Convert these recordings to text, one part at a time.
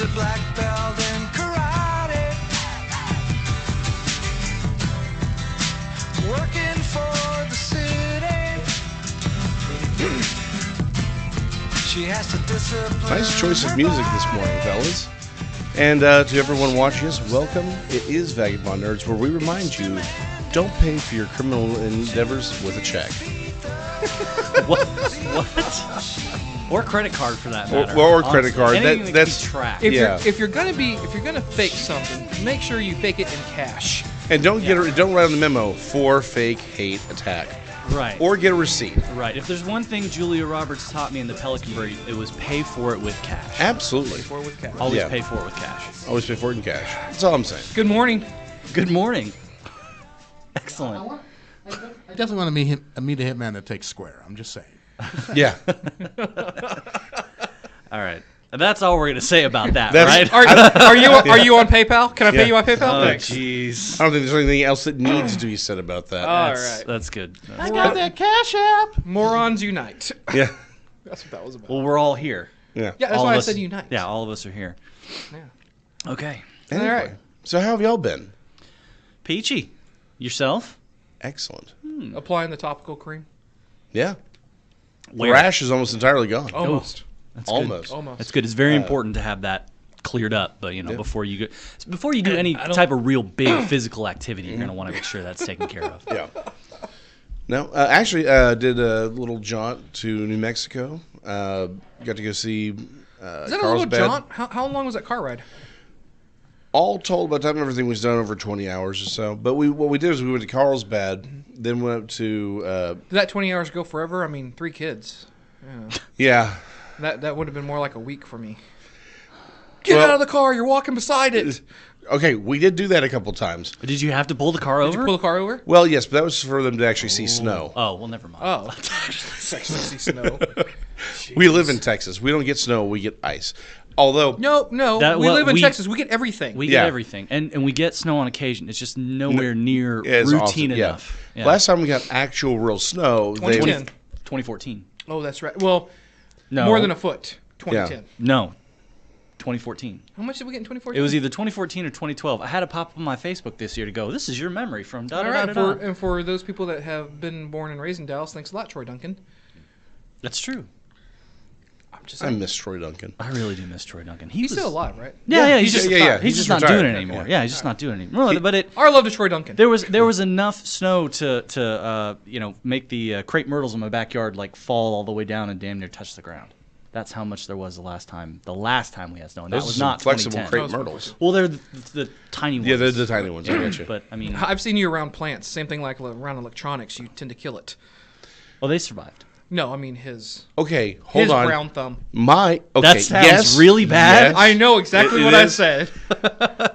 a black belt in karate, working for the city. She has to discipline. Nice choice of music this morning, fellas. And to everyone watching us, welcome. It is Vagabond Nerds, where we remind you, don't pay for your criminal endeavors with a check. What? Or credit card, for that matter. Or credit card. Anything That's can be tracked. If you're gonna fake something, make sure you fake it in cash. And don't write on the memo for fake hate attack. Right. Or get a receipt. Right. If there's one thing Julia Roberts taught me in the Pelican Brief, it was pay for it with cash. Absolutely. Or with cash. Always Yeah. pay for it with cash. Always pay for it in cash. That's all I'm saying. Good morning. Good morning. Excellent. I definitely want to meet a hitman that takes square. I'm just saying. Yeah. All right. And that's all we're going to say about that, That's- right? Are you on PayPal? Can I pay you on PayPal? Oh, Thanks. jeez. I don't think there's anything else that needs to be said about that. All That's, right. that's good. I got that Cash App. Morons unite. Yeah. That's what that was about. Well, we're all here. Yeah. Yeah, that's All why of I us- said unite. Yeah, all of us are here. Yeah. Okay. Anyway, All right. So how have y'all been? Peachy. Yourself? Excellent. Applying the topical cream. Yeah. Where? The rash is almost entirely gone. Almost. That's good. Almost. Almost. That's good. It's very important to have that cleared up, but before you do any I don't- type of real big physical activity, you're going to want to make sure that's taken care of. Yeah. No, actually, did a little jaunt to New Mexico. Got to go see Is that a little Carlsbad. jaunt? How long was that car ride? All told, by the time everything was done, over 20 hours or so. But what we did is we went to Carlsbad, then went up to Did that 20 hours go forever? I mean, 3 kids. yeah. That would have been more like a week for me. Get Well- out of the car. You're walking beside it. Okay, we did do that a couple times. Did you have to pull the car over? Did you pull the car over? Well, yes, but that was for them to actually see snow. Oh, well, never mind. Oh. Sexy snow. We live in Texas. We don't get snow. We get ice. Although No. We live in we- Texas. We get everything. We Yeah. get everything, and we get snow on occasion. It's just nowhere near it's routine awesome, yeah. enough. Yeah. Last time we got actual real snow, 2010. 2014. Oh, that's right. Well, No. more than a foot. 2010. No. 2014. How much did we get in 2014? It was either 2014 or 2012. I had a pop up on my Facebook this year to go, this is your memory from da All da right. da da. And for those people that have been born and raised in Dallas, thanks a lot, Troy Duncan. That's true. I'm just I saying. miss Troy Duncan. I really do miss Troy Duncan. He's still alive, right? Yeah, he's he's just just- yeah, he's he's just just not doing retired. it anymore. Yeah. Yeah, he's just not doing it anymore. But it Our love to Troy Duncan. there was enough snow to make the crepe myrtles in my backyard like fall all the way down and damn near touch the ground. That's how much there was the last time we had snow, and Those that was are some not flexible 2010. crepe myrtles. Well, they're the tiny ones. Yeah, they're the tiny ones. I get you. But I mean, I've seen you around plants. Same thing like around electronics. You tend to kill it. well, they survived. No, I mean his Okay, hold his on. brown thumb. Okay, That sounds yes, really bad. yes, I know exactly it what I is. said.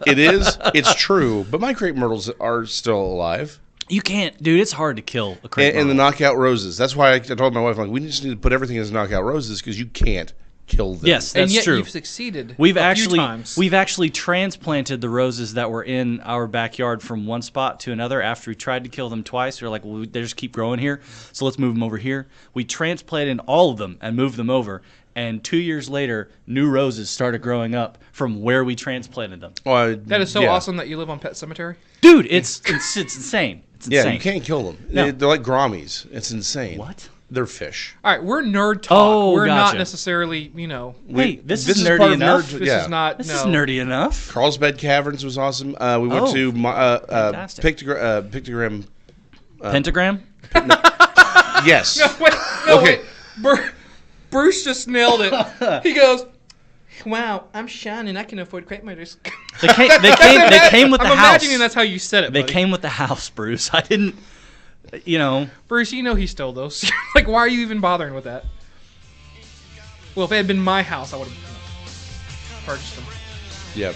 It is. It's true. But my crepe myrtles are still alive. You can't, dude. It's hard to kill a crepe And the myrtle. knockout roses. That's why I told my wife, like, we just need to put everything as knockout roses because you can't kill them. Yes, that's and yet trure. you've succeeded. We've a few actually times. we've actually transplanted the roses that were in our backyard from one spot to another. After we tried to kill them twice, we were like, well, they just keep growing here, so let's move them over here. We transplanted all of them and moved them over. And 2 years later, new roses started growing up from where we transplanted them. That is so yeah. awesome that you live on Pet Cemetery. Dude, it's insane. It's Yeah, insane. you can't kill them. No. They're like Grommies. It's insane. What? They're fish. All right, we're nerd talk. Oh, we're not gotcha. necessarily, Hey, this is part nerdy of enough. nerd- This yeah. is not. This no. is nerdy enough. Carlsbad Caverns was awesome. We went Oh, to fantastic. Pictogram. Pentagram? Yes. Wait, no, Okay. wait. Bruce just nailed it. He goes, "Wow, I'm shining. I can afford crepe myrtles." They came with the I'm house. imagining that's how you said it. They buddy. came with the house, Bruce. I didn't, Bruce, you know he stole those. Like, why are you even bothering with that? Well, if it had been my house, I would have purchased them. Yep.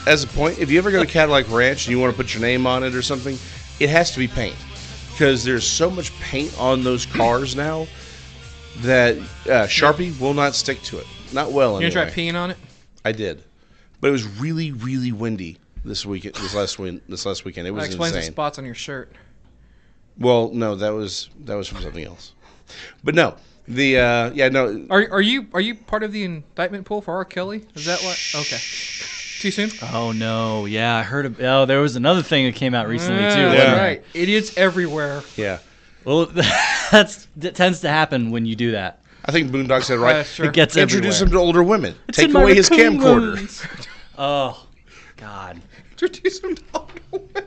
As a point, if you ever go to Cadillac Ranch and you want to put your name on it or something, it has to be paint. Because there's so much paint on those cars now that Sharpie will not stick to it. Not well, You anyway. gonna try peeing on it? I did. But it was really, really windy this last weekend. It That was explains the insane. spots on your shirt. Well, no, that was from something else. But no, No. Are you part of the indictment pool for R. Kelly? Is that what? Okay. Too soon? Oh no, yeah, I heard. There was another thing that came out recently too. Yeah, wasn't that's there? right. Idiots everywhere. Yeah. Well, that tends to happen when you do that. I think Boondock said right. Sure. It gets Introduce him everywhere. to older women. It's Take in my away his raccoon camcorder. wounds. Oh, God. Introduce him to older women.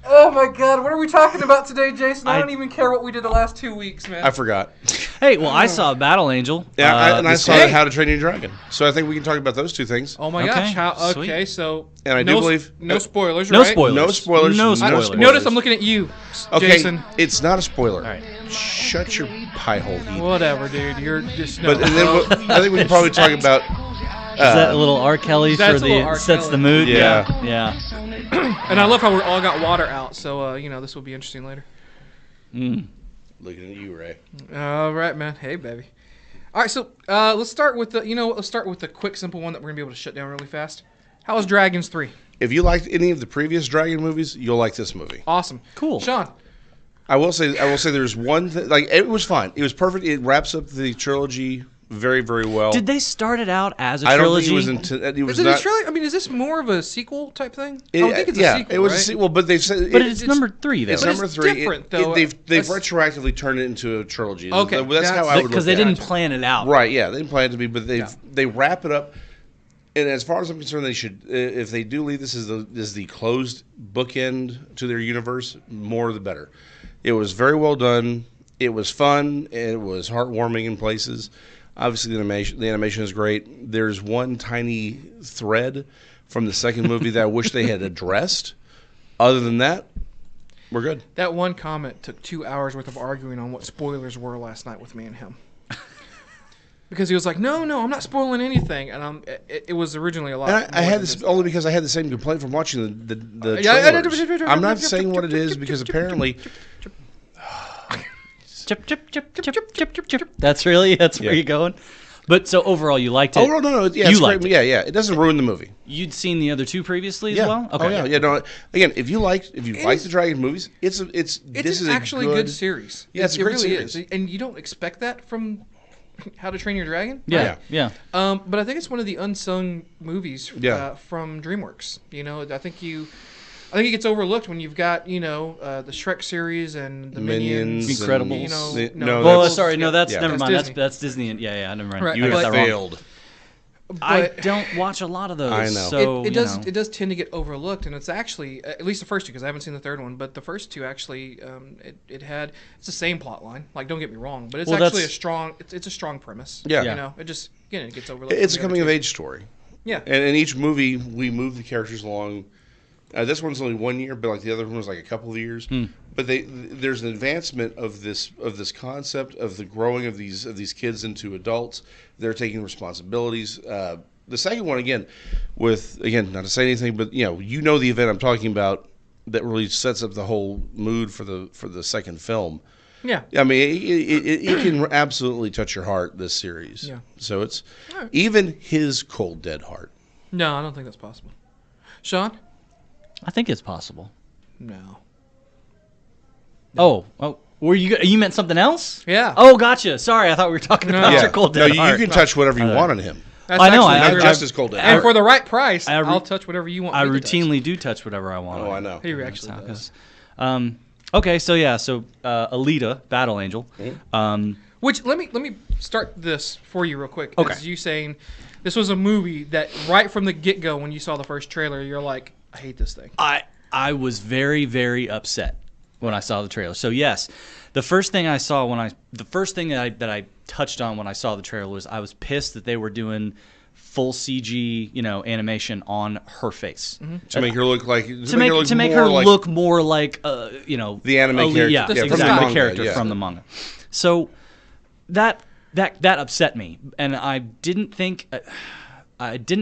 Oh my God! What are we talking about today, Jason? I don't even care what we did the last 2 weeks, man. I forgot. Hey, well, I saw Battle Angel. Yeah, and I this saw week. How to Train Your Dragon. So I think we can talk about those two things. Oh my Okay, gosh! sweet. Okay, so And I do believe no spoilers, No right? spoilers. No spoilers. No No spoilers. spoilers. Notice I'm looking at you, Okay, Jason. it's not a spoiler. All right. Shut your pie hole, Heath. Whatever, dude. You're just no. But and then I think we can probably talk about. Is that a little R. Kelly That's for a little the R. sets Kelly. the mood? Yeah. Yeah. And I love how we all got water out. So this will be interesting later. Looking at you, Ray. All right, man. Hey, baby. All right, so let's start with the quick, simple one that we're gonna be able to shut down really fast. How was Dragons 3? If you liked any of the previous Dragon movies, you'll like this movie. Awesome. Cool. Sean. I will say there's one thing, like, it was fine. It was perfect. It wraps up the trilogy very, very well. Did they start it out as a I don't trilogy? think it was Is it not. a trilogy? I mean, is this more of a sequel type thing? It, I would think it's a sequel, it was right? a sequel, but they've said But it's number 3, though. It's But number it's 3. different, though. They've That's- retroactively turned it into a trilogy. Okay, that's how I would Because look they at didn't it. plan it out. Right? Yeah, they didn't plan it to be, but they wrap it up. And as far as I'm concerned, they should. If they do leave this as the closed bookend to their universe, more the better. It was very well done. It was fun. It was heartwarming in places. Obviously, the animation is great. There's one tiny thread from the second movie that I wish they had addressed. Other than that, we're good. That one comment took 2 hours worth of arguing on what spoilers were last night with me and him. Because he was like, no, I'm not spoiling anything, and it was originally a lot. And I more had than this just- only because I had the same complaint from watching the Yeah, trailers. I'm not saying what it is because apparently Chip, chip, chip, chip, chip, chip, chip. That's where you're going. But so overall, you liked it. Oh no, yeah, You it's liked great. it. Yeah. It doesn't ruin the movie. You'd seen the other two previously Yeah. as well. Okay. Oh yeah. No. Again, if you like the Dragon movies, this It's is an actually good series. Yeah, it's a it great really series. is, and you don't expect that from How to Train Your Dragon. Yeah. Yeah. But I think it's one of the unsung movies from DreamWorks. I think it gets overlooked when you've got the Shrek series and the Minions, Incredibles. That's Never mind. Disney. That's Disney. Yeah. Never mind. Right, You I got have that wrong. failed. I But- don't watch a lot of those. I know. So It does tend to get overlooked, and it's actually at least the first two, because I haven't seen the third one. But the first two actually, it's the same plot line. Like, don't get me wrong, but it's Well, actually that's- it's a strong premise. Yeah. it just it gets overlooked. It's a from the coming other of two. age story. Yeah. And in each movie, we move the characters along. This one's only 1 year, but like the other one was like a couple of years. But there's an advancement of this concept of the growing of these kids into adults. They're taking responsibilities. The second one, again, not to say anything, but the event I'm talking about that really sets up the whole mood for the second film. Yeah. I mean, it can absolutely touch your heart, this series. Yeah. So it's All right. even his cold, dead heart. No, I don't think that's possible. Sean? I think it's possible. No. Oh, were you meant something else? Yeah. Oh, gotcha. Sorry, I thought we were talking No. about Yeah. your cold No, dead you heart. can touch whatever you want on him. That's I know, actually I- true. Not just as cold, dead And heart. for the right price, I re- I'll touch whatever you want. I me to touch. routinely do touch whatever I want. Oh, I know. He actually That's does. Okay, so Alita, Battle Angel. Which let me start this for you real quick. Okay. As you saying, this was a movie that right from the get go, when you saw the first trailer, you're like, I hate this thing. I was very, very upset when I saw the trailer. So yes, the first thing I saw that I touched on when I saw the trailer was I was pissed that they were doing full CG, animation on her face To make her look like to make her look more like the anime character. Yeah, from exactly. the manga, character yeah. from the manga. So that upset me, and I didn't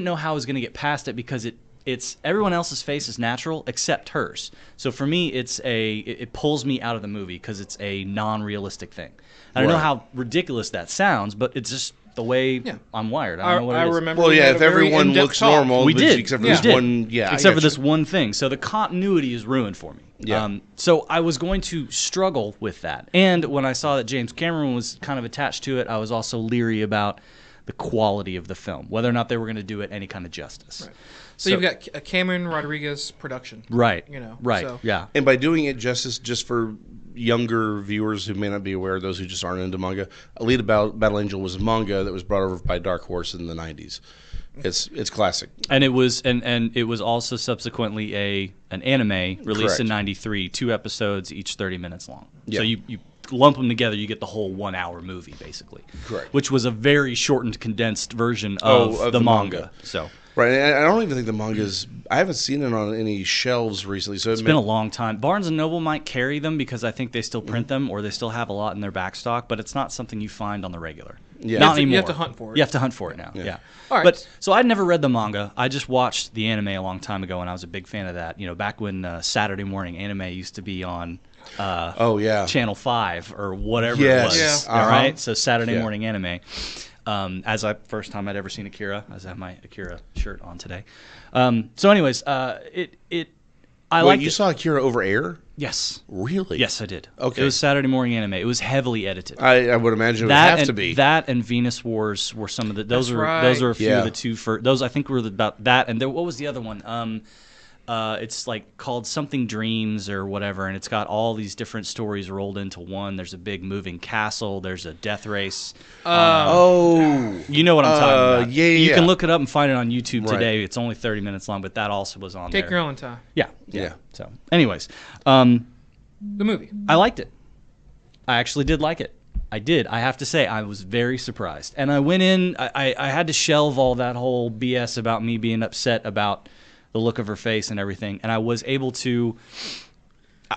know how I was going to get past it because it's everyone else's face is natural except hers. So for me, it pulls me out of the movie because it's a non-realistic thing. I don't know Right. how ridiculous that sounds, but it's just the way I'm wired. I don't know what it is. remember. Well, we yeah, had if a very everyone in-depth looks talk. normal, We did. except for We this did. one. Yeah, I except for got this one thing. So the continuity is ruined for me. Yeah. So I was going to struggle with that. And when I saw that James Cameron was kind of attached to it, I was also leery about the quality of the film, whether or not they were going to do it any kind of justice. Right. So you've got a Cameron Rodriguez production. Right. Right. So. Yeah. And by doing it justice, just for younger viewers who may not be aware, those who just aren't into manga, Alita Battle Angel was a manga that was brought over by Dark Horse in the 90s. It's classic. And it was and it was also subsequently an anime released in '93, 2 episodes, each 30 minutes long. Yeah. So you lump them together, you get the whole 1 hour movie basically. Correct. Which was a very shortened, condensed version of the manga. So. Right, and I don't even think the manga's. I haven't seen it on any shelves recently. So It's been a long time. Barnes & Noble might carry them because I think they still print them or they still have a lot in their back stock, but it's not something you find on the regular. Yeah. Not anymore. You have to hunt for it. You have to hunt for it now, yeah. All right. But so I'd never read the manga. I just watched the anime a long time ago, and I was a big fan of that. You know, back when Saturday morning anime used to be on Channel 5 or whatever it was. Yes. All right? So Saturday morning anime. First time I'd ever seen Akira. I have my Akira shirt on today. So, anyways, I liked you it. saw Akira over air? Yes. Really? Yes, I did. Okay. It was Saturday morning anime. It was heavily edited. I would imagine it would have to be. That and Venus Wars were some of the. Those were a few of the two first. Those I think were about that. And what was the other one? It's like called something Dreams or whatever, and it's got all these different stories rolled into one. There's a big moving castle. There's a death race. You know what I'm talking about. Yeah, You yeah. can look it up and find it on YouTube Right. today. It's only 30 minutes long, but that also was on there. Take your own time. Yeah. Yeah. So, anyways, The movie. I liked it. I actually did like it. I did. I have to say, I was very surprised. And I went in, I had to shelve all that whole BS about me being upset about the look of her face and everything. And I was able to,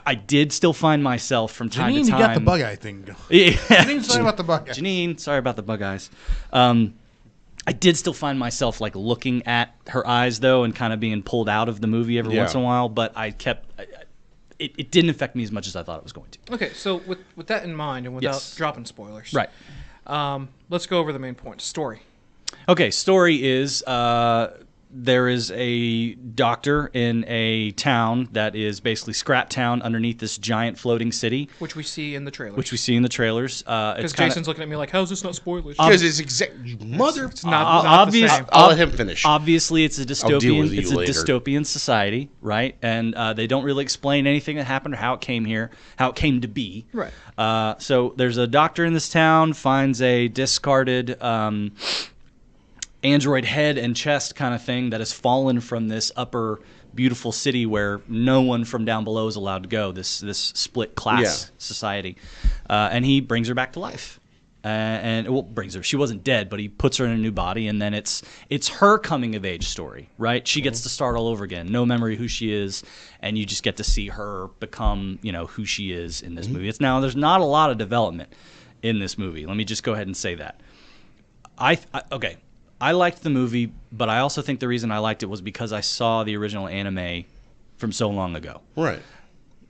I did still find myself from time Janine, to time. you got the bug eye thing. Yeah. Janine, sorry about the bug eye. Janine, sorry about the bug eyes. I did still find myself like looking at her eyes though and kind of being pulled out of the movie every once in a while. But I kept, it didn't affect me as much as I thought it was going to. Okay, so with that in mind and without Yes. dropping spoilers. Right. Let's go over the main points. Story. Okay, story is there is a doctor in a town that is basically scrap town underneath this giant floating city, Which we see in the trailer. which we see in the trailers. Because Jason's looking at me like, how's this not spoilers? Because it's mother. It's not the obvious. same. I'll let him finish. Obviously, it's a I'll deal dystopian. with you It's a later. dystopian society, right? And they don't really explain anything that happened or how it came here, how it came to be. Right. So there's a doctor in this town finds a discarded android head and chest kind of thing that has fallen from this upper beautiful city where no one from down below is allowed to go. This split class society, and he brings her back to life. Brings her. She wasn't dead, but he puts her in a new body, and then it's her coming of age story, right? She gets to start all over again, no memory of who she is, and you just get to see her become, who she is in this movie. There's not a lot of development in this movie. Let me just go ahead and say that. I liked the movie, but I also think the reason I liked it was because I saw the original anime from so long ago. Right.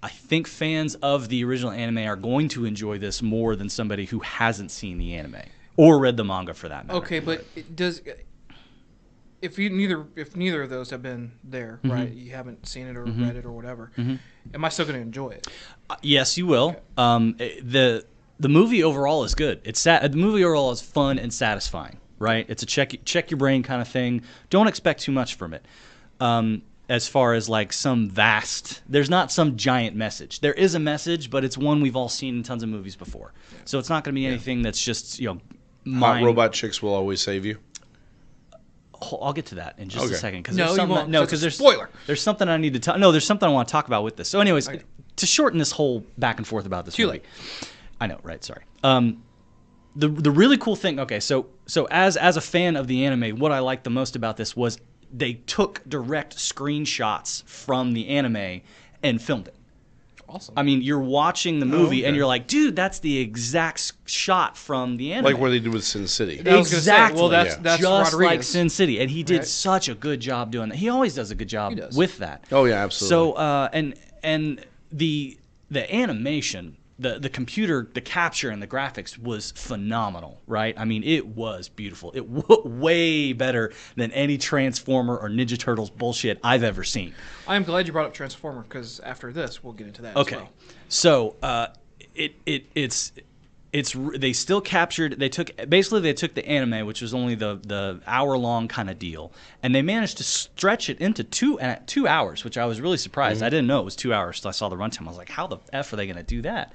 I think fans of the original anime are going to enjoy this more than somebody who hasn't seen the anime or read the manga for that matter. Okay, but it does. If neither of those have been there, right? You haven't seen it or read it or whatever. Am I still going to enjoy it? Yes, you will. The movie overall is good. The movie overall is fun and satisfying. Right, it's a check your brain kind of thing. Don't expect too much from it. As far as like there's not some giant message. There is a message, but it's one we've all seen in tons of movies before. So it's not going to be anything that's just Hot robot chicks will always save you. I'll get to that in just a second because No, you won't. because There's there's spoiler. There's something I need to talk. No, there's something I want to talk about with this. So, anyways, Okay. to shorten this whole back and forth about this Too movie, late. I know, right? Sorry. The really cool thing. Okay, so as a fan of the anime, what I liked the most about this was they took direct screenshots from the anime and filmed it. Awesome. I mean, you're watching the movie and you're like, dude, that's the exact shot from the anime. Like what they did with Sin City. I was gonna say, Exactly. well, that's just Rodriguez. like Sin City, and he did Right. such a good job doing that. He always does a good job He does. with that. Oh yeah, absolutely. So and the animation the computer, the capture and the graphics was phenomenal, right? I mean, it was beautiful. It way better than any Transformer or Ninja Turtles bullshit I've ever seen. I'm glad you brought up Transformer because after this, we'll get into that. Okay, as well. So they still captured. They took the anime, which was only the hour-long kind of deal, and they managed to stretch it into 2 hours, which I was really surprised. I didn't know it was 2 hours until I saw the runtime. I was like, how the F are they going to do that?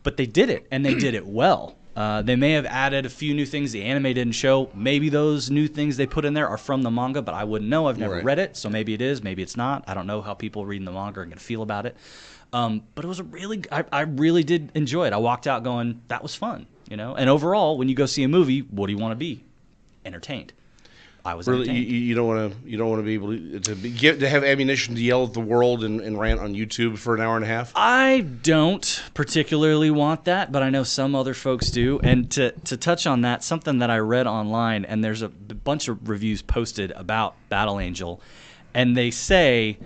But they did it, and they did it well. They may have added a few new things the anime didn't show. Maybe those new things they put in there are from the manga, but I wouldn't know. I've never read it, so maybe it is, maybe it's not. I don't know how people reading the manga are going to feel about it. But it was I really did enjoy it. I walked out going, that was fun, you know. And overall, when you go see a movie, what do you want to be? Entertained. I was really, entertained. You don't want to be able to have ammunition to yell at the world and rant on YouTube for an hour and a half. I don't particularly want that, but I know some other folks do. And to touch on that, something that I read online, and there's a bunch of reviews posted about Battle Angel, and they say,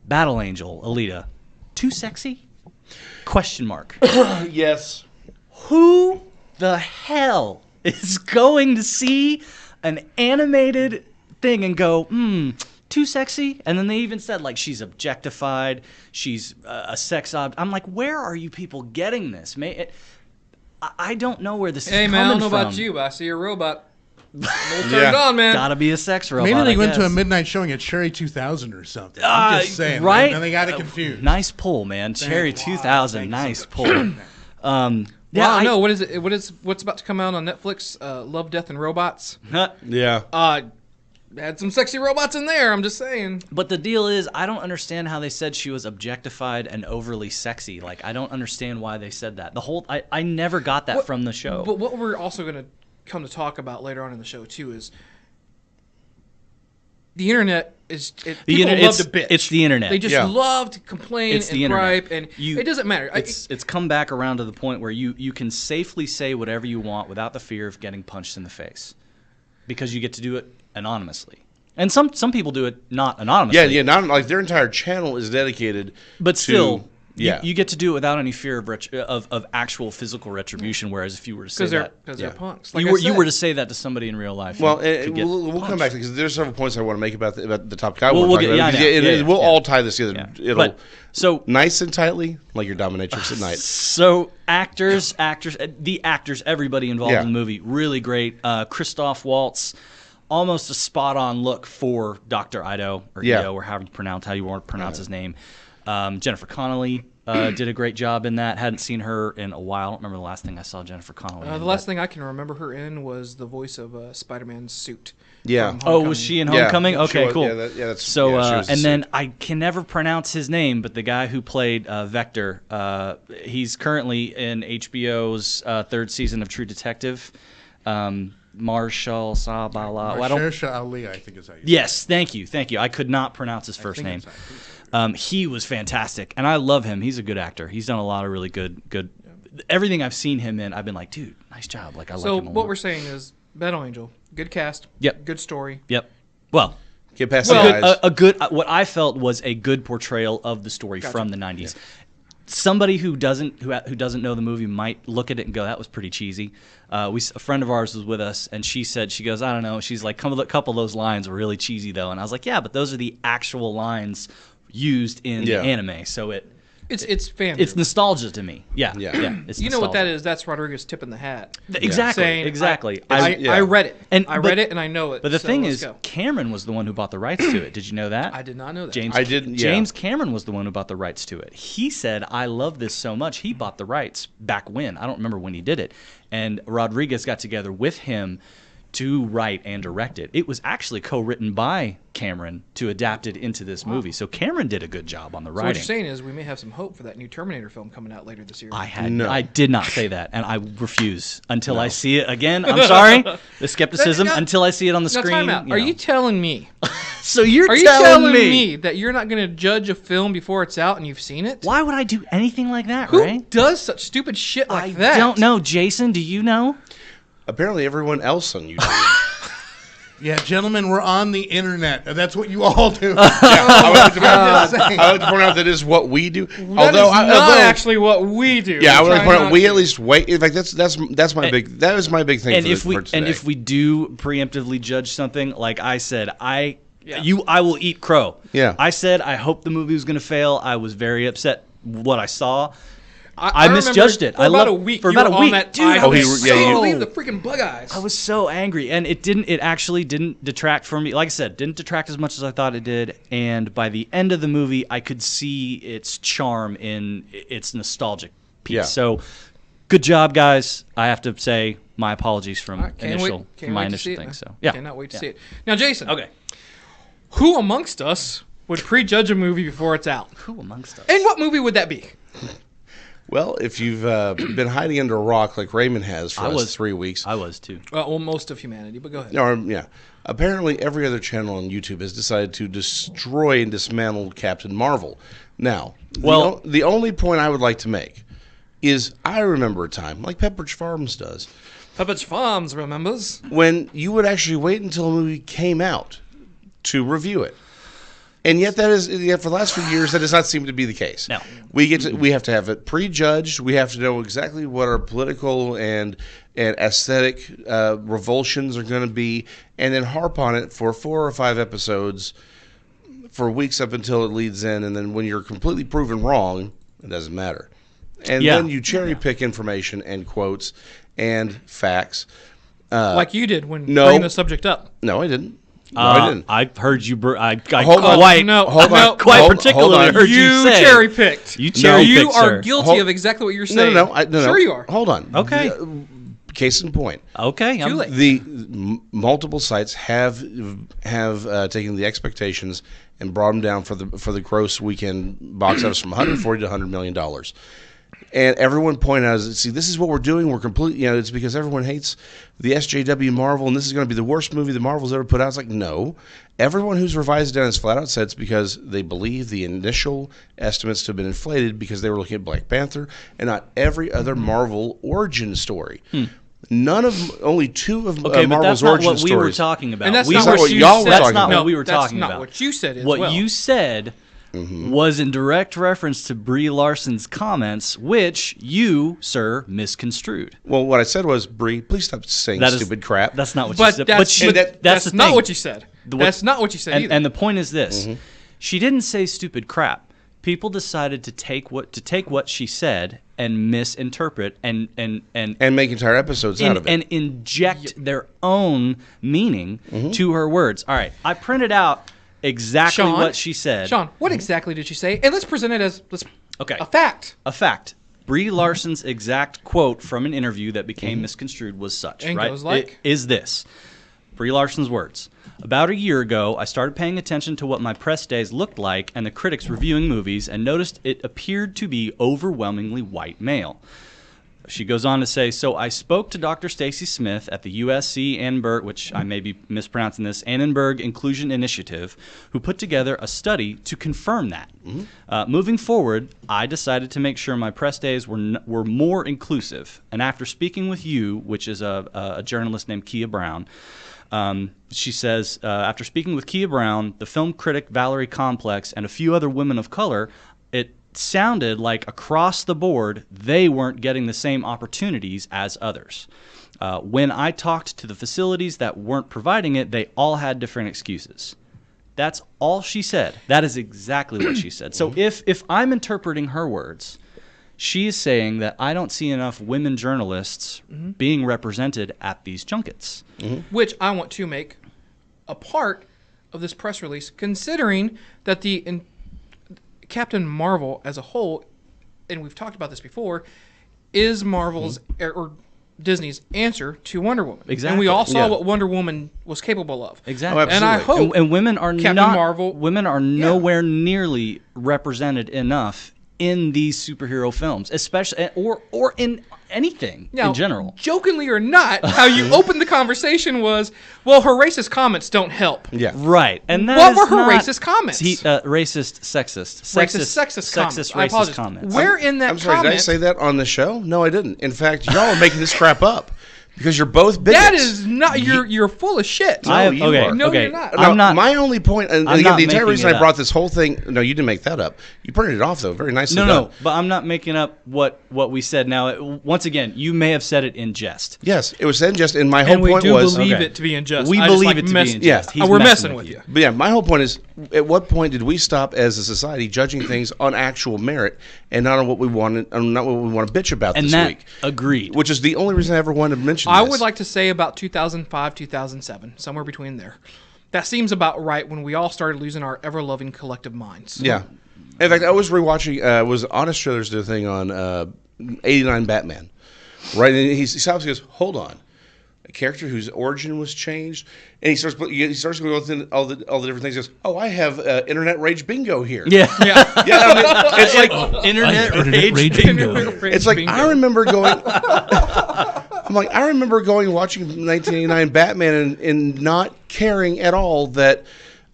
Battle Angel, Alita, too sexy? Question mark. Yes. Who the hell is going to see an animated thing and go, too sexy? And then they even said, like, she's objectified, she's a sex object. I'm like, where are you people getting this? I don't know where this is coming from. Hey, man, I don't know about you, but I see a robot. Turned on, man. Gotta be a sex robot. Maybe they went to a midnight showing at Cherry 2000 or something. I'm just saying, right? And they got it confused. Nice pull, man. Cherry 2000, nice pull. No, what is it? What's about to come out on Netflix? Love, Death, and Robots. Yeah. Had some sexy robots in there. I'm just saying. But the deal is, I don't understand how they said she was objectified and overly sexy. Like, I don't understand why they said that. I never got that from the show. But what we're also going to come to talk about later on in the show too is the internet people love to bitch. It's the internet. They just love to complain and gripe, and it doesn't matter. It's come back around to the point where you can safely say whatever you want without the fear of getting punched in the face, because you get to do it anonymously. And some people do it not anonymously. Not like their entire channel is dedicated. But still, you get to do it without any fear of actual physical retribution. Whereas if you were to say because they're punks, like you were to say that to somebody in real life. Well, we'll come back because there's several points I want to make about the topic. We'll all tie this together. Yeah. So nice and tightly, like your dominatrix at night. So actors, everybody involved in the movie, really great. Christoph Waltz, almost a spot-on look for Dr. Ido or Ido, or however you want to pronounce his name. Jennifer Connelly did a great job in that. Hadn't seen her in a while. I don't remember the last thing I saw Jennifer Connelly in. The last thing I can remember her in was the voice of Spider-Man's suit. Yeah. Oh, was she in Homecoming? Okay, cool. And then I can never pronounce his name, but the guy who played Vector, he's currently in HBO's third season of True Detective. Marshall Sabala. Mahershala Ali, I think is how you say it. Yes, thank you. I could not pronounce his first name. He was fantastic, and I love him. He's a good actor. He's done a lot of really good. Everything I've seen him in, I've been like, dude, nice job. Like I like him a lot. So what we're saying is, Battle Angel, good cast. Yep. Good story. Yep. Well, get past the eyes. A good. What I felt was a good portrayal of the story from the '90s. Yeah. Somebody who doesn't know the movie might look at it and go, that was pretty cheesy. A friend of ours was with us, and she goes, I don't know. She's like, a couple of those lines were really cheesy though, and I was like, yeah, but those are the actual lines used in the anime, so it's fan. It's nostalgia to me. Yeah. It's you know what that is? That's Rodriguez tipping the hat. Exactly. Saying, exactly. I read it. I read it and I know it. But the thing is, Cameron was the one who bought the rights to it. Did you know that? I did not know that. James Cameron was the one who bought the rights to it. He said, I love this so much. He bought the rights back when. I don't remember when he did it. And Rodriguez got together with him to write and direct it. It was actually co-written by Cameron to adapt it into this movie. So Cameron did a good job on the writing. So what you're saying is we may have some hope for that new Terminator film coming out later this year. I did not say that, and I refuse until I see it again. I'm sorry, the skepticism until I see it on the screen. Time out. Are you telling me? So are you telling me that you're not going to judge a film before it's out and you've seen it? Why would I do anything like that, Who does such stupid shit like that? I don't know. Jason, do you know? Apparently everyone else on YouTube. Yeah, gentlemen, we're on the internet. That's what you all do. I would like to point out that is what we do. That is not actually what we do. Yeah, I would like to point out we at least wait. In fact, that's my big. That is my big thing. And for today. and if we do preemptively judge something, like I said, I will eat crow. Yeah. I said I hope the movie was going to fail. I was very upset what I saw. I misjudged it. For about a week. For about a week, dude. I you the freaking bug eyes. I was so angry, and it actually didn't detract from me. Like I said, didn't detract as much as I thought it did. And by the end of the movie, I could see its charm in its nostalgic piece. Yeah. So, good job, guys. I have to say my apologies from my initial thing. So yeah, cannot wait to see it. Now, Jason. Okay. Who amongst us would prejudge a movie before it's out? Who amongst us? And what movie would that be? Well, if you've been hiding under a rock like Raymond has for the last 3 weeks. I was too. Well, most of humanity, but go ahead. Yeah. Apparently, every other channel on YouTube has decided to destroy and dismantle Captain Marvel. Now, the only point I would like to make is I remember a time, like Pepperidge Farms does. Pepperidge Farms remembers. When you would actually wait until a movie came out to review it. And yet, for the last few years, that does not seem to be the case. No, we have to have it prejudged. We have to know exactly what our political and aesthetic revulsions are going to be, and then harp on it for 4 or 5 episodes for weeks up until it leads in. And then when you're completely proven wrong, it doesn't matter. And then you cherry pick information and quotes and facts, like you did when bringing the subject up. No, I didn't. No, I didn't. I've heard you. Quite particularly heard you say cherry picked. You cherry picked. You are guilty of exactly what you're saying. No. Sure, you are. Hold on. Okay. Case in point. Okay. Too late. The multiple sites have taken the expectations and brought them down for the gross weekend box office from 140 to $100 million. And everyone pointed out, see, this is what we're doing. We're completely, it's because everyone hates the SJW Marvel, and this is going to be the worst movie the Marvel's ever put out. It's like, no. Everyone who's revised it down has flat out said it's because they believe the initial estimates to have been inflated because they were looking at Black Panther and not every other Marvel origin story. Only 2 of Marvel's origin stories. That's not what we were talking about. And that's not what y'all were talking about. That's not what we were talking about. That's not what you said What you said was in direct reference to Brie Larson's comments, which you, sir, misconstrued. Well, what I said was, Brie, please stop saying stupid crap. That's not what you said. That's not what you said. That's not what you said either. And the point is this. She didn't say stupid crap. People decided to take what she said and misinterpret and make entire episodes out of it. And inject their own meaning to her words. All right, I printed out exactly what she said. Sean, what exactly did she say? And let's present it as a fact. A fact. Brie Larson's exact quote from an interview that became misconstrued was such, and right? Goes like? It is this. Brie Larson's words. About a year ago, I started paying attention to what my press days looked like and the critics reviewing movies and noticed it appeared to be overwhelmingly white male. She goes on to say, so I spoke to Dr. Stacy Smith at the USC Annenberg, which I may be mispronouncing this, Annenberg Inclusion Initiative, who put together a study to confirm that. Moving forward, I decided to make sure my press days were more inclusive. And after speaking with you, which is a journalist named Kia Brown, she says, after speaking with Kia Brown, the film critic Valerie Complex, and a few other women of color, it sounded like across the board they weren't getting the same opportunities as others. When I talked to the facilities that weren't providing it, they all had different excuses. That's all she said. That is exactly what she said. So if I'm interpreting her words, she is saying that I don't see enough women journalists being represented at these junkets. Which I want to make a part of this press release, considering that the Captain Marvel as a whole, and we've talked about this before, is Marvel's or Disney's answer to Wonder Woman. Exactly. And we all saw what Wonder Woman was capable of. Exactly. Oh, and I hope and women are Marvel, women are nowhere nearly represented enough in these superhero films, especially or in anything in general. Jokingly or not, how you opened the conversation was, well, her racist comments don't help. Yeah. Right. And that what were her racist comments? Racist, sexist comments. Racist comments. Where in that I'm sorry, comment? did I say that on the show? No, I didn't. In fact, y'all are making this crap up. Because you're both bigots. That is not. You're full of shit. No, you are. No, okay. you're not. I'm not. My only point, and I'm again, not the entire making reason it I brought up. this whole thing. No, you didn't make that up. You printed it off though, very nicely. No, but I'm not making up what we said. Now, once again, you may have said it in jest. Yes, it was said just. And my whole And we point do was, believe Okay. it to be in jest. We I just believe like it to mess- be in yeah. jest. He's We're messing with you. but yeah, my whole point is, at what point did we stop as a society judging things on actual merit and not on what we wanted, not what we want to bitch about And this that week? agreed. Which is the only reason I ever wanted to mention. I this. would like to say about 2005, 2007, somewhere between there. That seems about right when we all started losing our ever-loving collective minds. Yeah. In fact, I was rewatching. Was Honest Trailers did a thing on '89 Batman, right? And he stops and goes, "Hold on." A character whose origin was changed, and he starts going through all the different things. He goes, "Oh, I have internet rage bingo here." Yeah. Yeah. Yeah. I mean, it's like Internet Internet rage. rage bingo. it's like I remember going. I'm like I remember going and watching 1989 Batman and not caring at all that.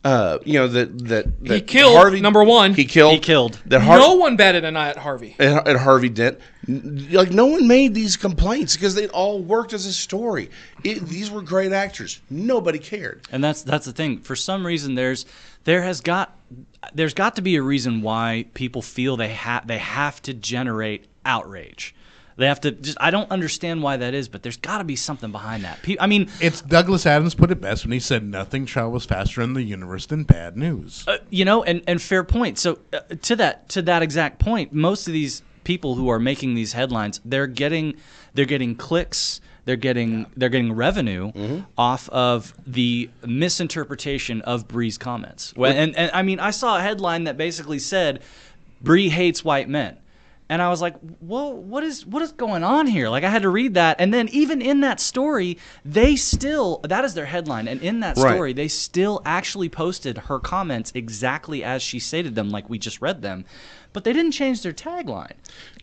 That He killed, Harvey, number one. He killed. He killed. That No one batted an eye at Harvey. at Harvey Dent. Like no one made these complaints because they all worked as a story. These were great actors. Nobody cared. And that's the thing. For some reason, there's got to be a reason why people feel they have to generate outrage. They have to just. I don't understand why that is, but there's got to be something behind that. I mean, It's Douglas Adams put it best when he said, "Nothing travels faster in the universe than bad news." and fair point. So to that exact point, most of these people who are making these headlines, they're getting clicks. They're getting revenue off of the misinterpretation of Bree's comments. And I mean, I saw a headline that basically said Bree hates white men. And I was like, "Whoa, what is going on here?" Like I had to read that, and then even in that story, that is their headline, and in that Right. story, they still actually posted her comments exactly as she stated them, like we just read them, but they didn't change their tagline,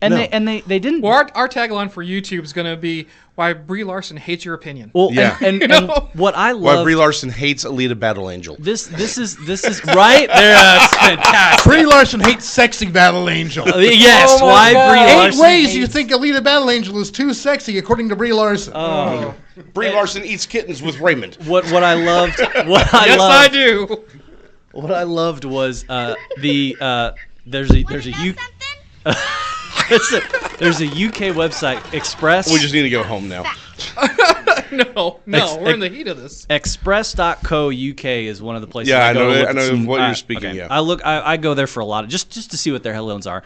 and No. they didn't. Well, our tagline for YouTube is going to be "Why Brie Larson Hates Your Opinion." Well, Yeah. and what I Why love Brie Larson hates Alita Battle Angel. this is right there. That's fantastic. Brie Larson hates sexy Battle Angel. Yes, Oh my why God. Brie 8 Larson ways hates- you think Alita Battle Angel is too sexy, according to Brie Larson. Brie Larson eats kittens with Raymond. What I loved. What I Yes, loved. I do. What I loved was there's a there's a UK website, Express. We just need to go home now. No, we're in the heat of this. Express.co UK is one of the places. Yeah, I go know- to look I at know some- what you're speaking, yeah. I go there for a lot of just to see what their headlines are,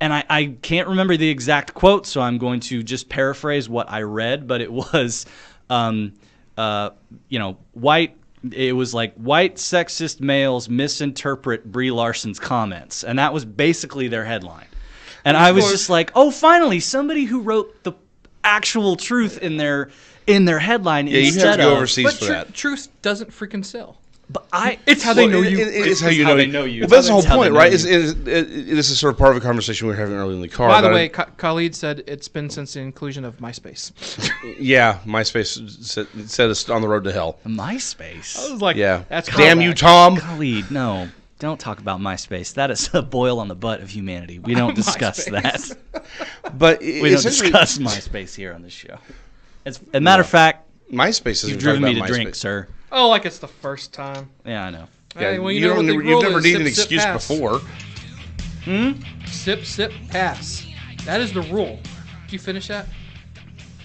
and I can't remember the exact quote, so I'm going to just paraphrase what I read. But it was, white. It was like white sexist males misinterpret Brie Larson's comments, and that was basically their headline. And I was just like, oh, finally, somebody who wrote the actual truth in their headline Yeah, you have instead to go of. overseas But for that. truth doesn't freaking sell. But It's how they know you. It's how you how know they know you. Well, that's the whole It's how they point, know right? you. This is sort of part of a conversation we were having earlier in the car. By the about way, it. Khalid said it's been since the inclusion of MySpace. Yeah, MySpace said us on the road to hell. MySpace. I was like, Yeah, that's damn you, callback. Tom. Khalid, no. Don't talk about MySpace. That is a boil on the butt of humanity. We don't discuss MySpace. that. But We don't essentially, discuss MySpace here on this show. As a matter of fact, MySpace you've isn't driven me talking to about drink, MySpace. sir. Oh, like it's the first time. Yeah, I know. Yeah, Hey, well, you know what the you've rule never is. needed an Sip, sip, excuse pass. before. Sip, sip, pass. That is the rule. Did you finish that,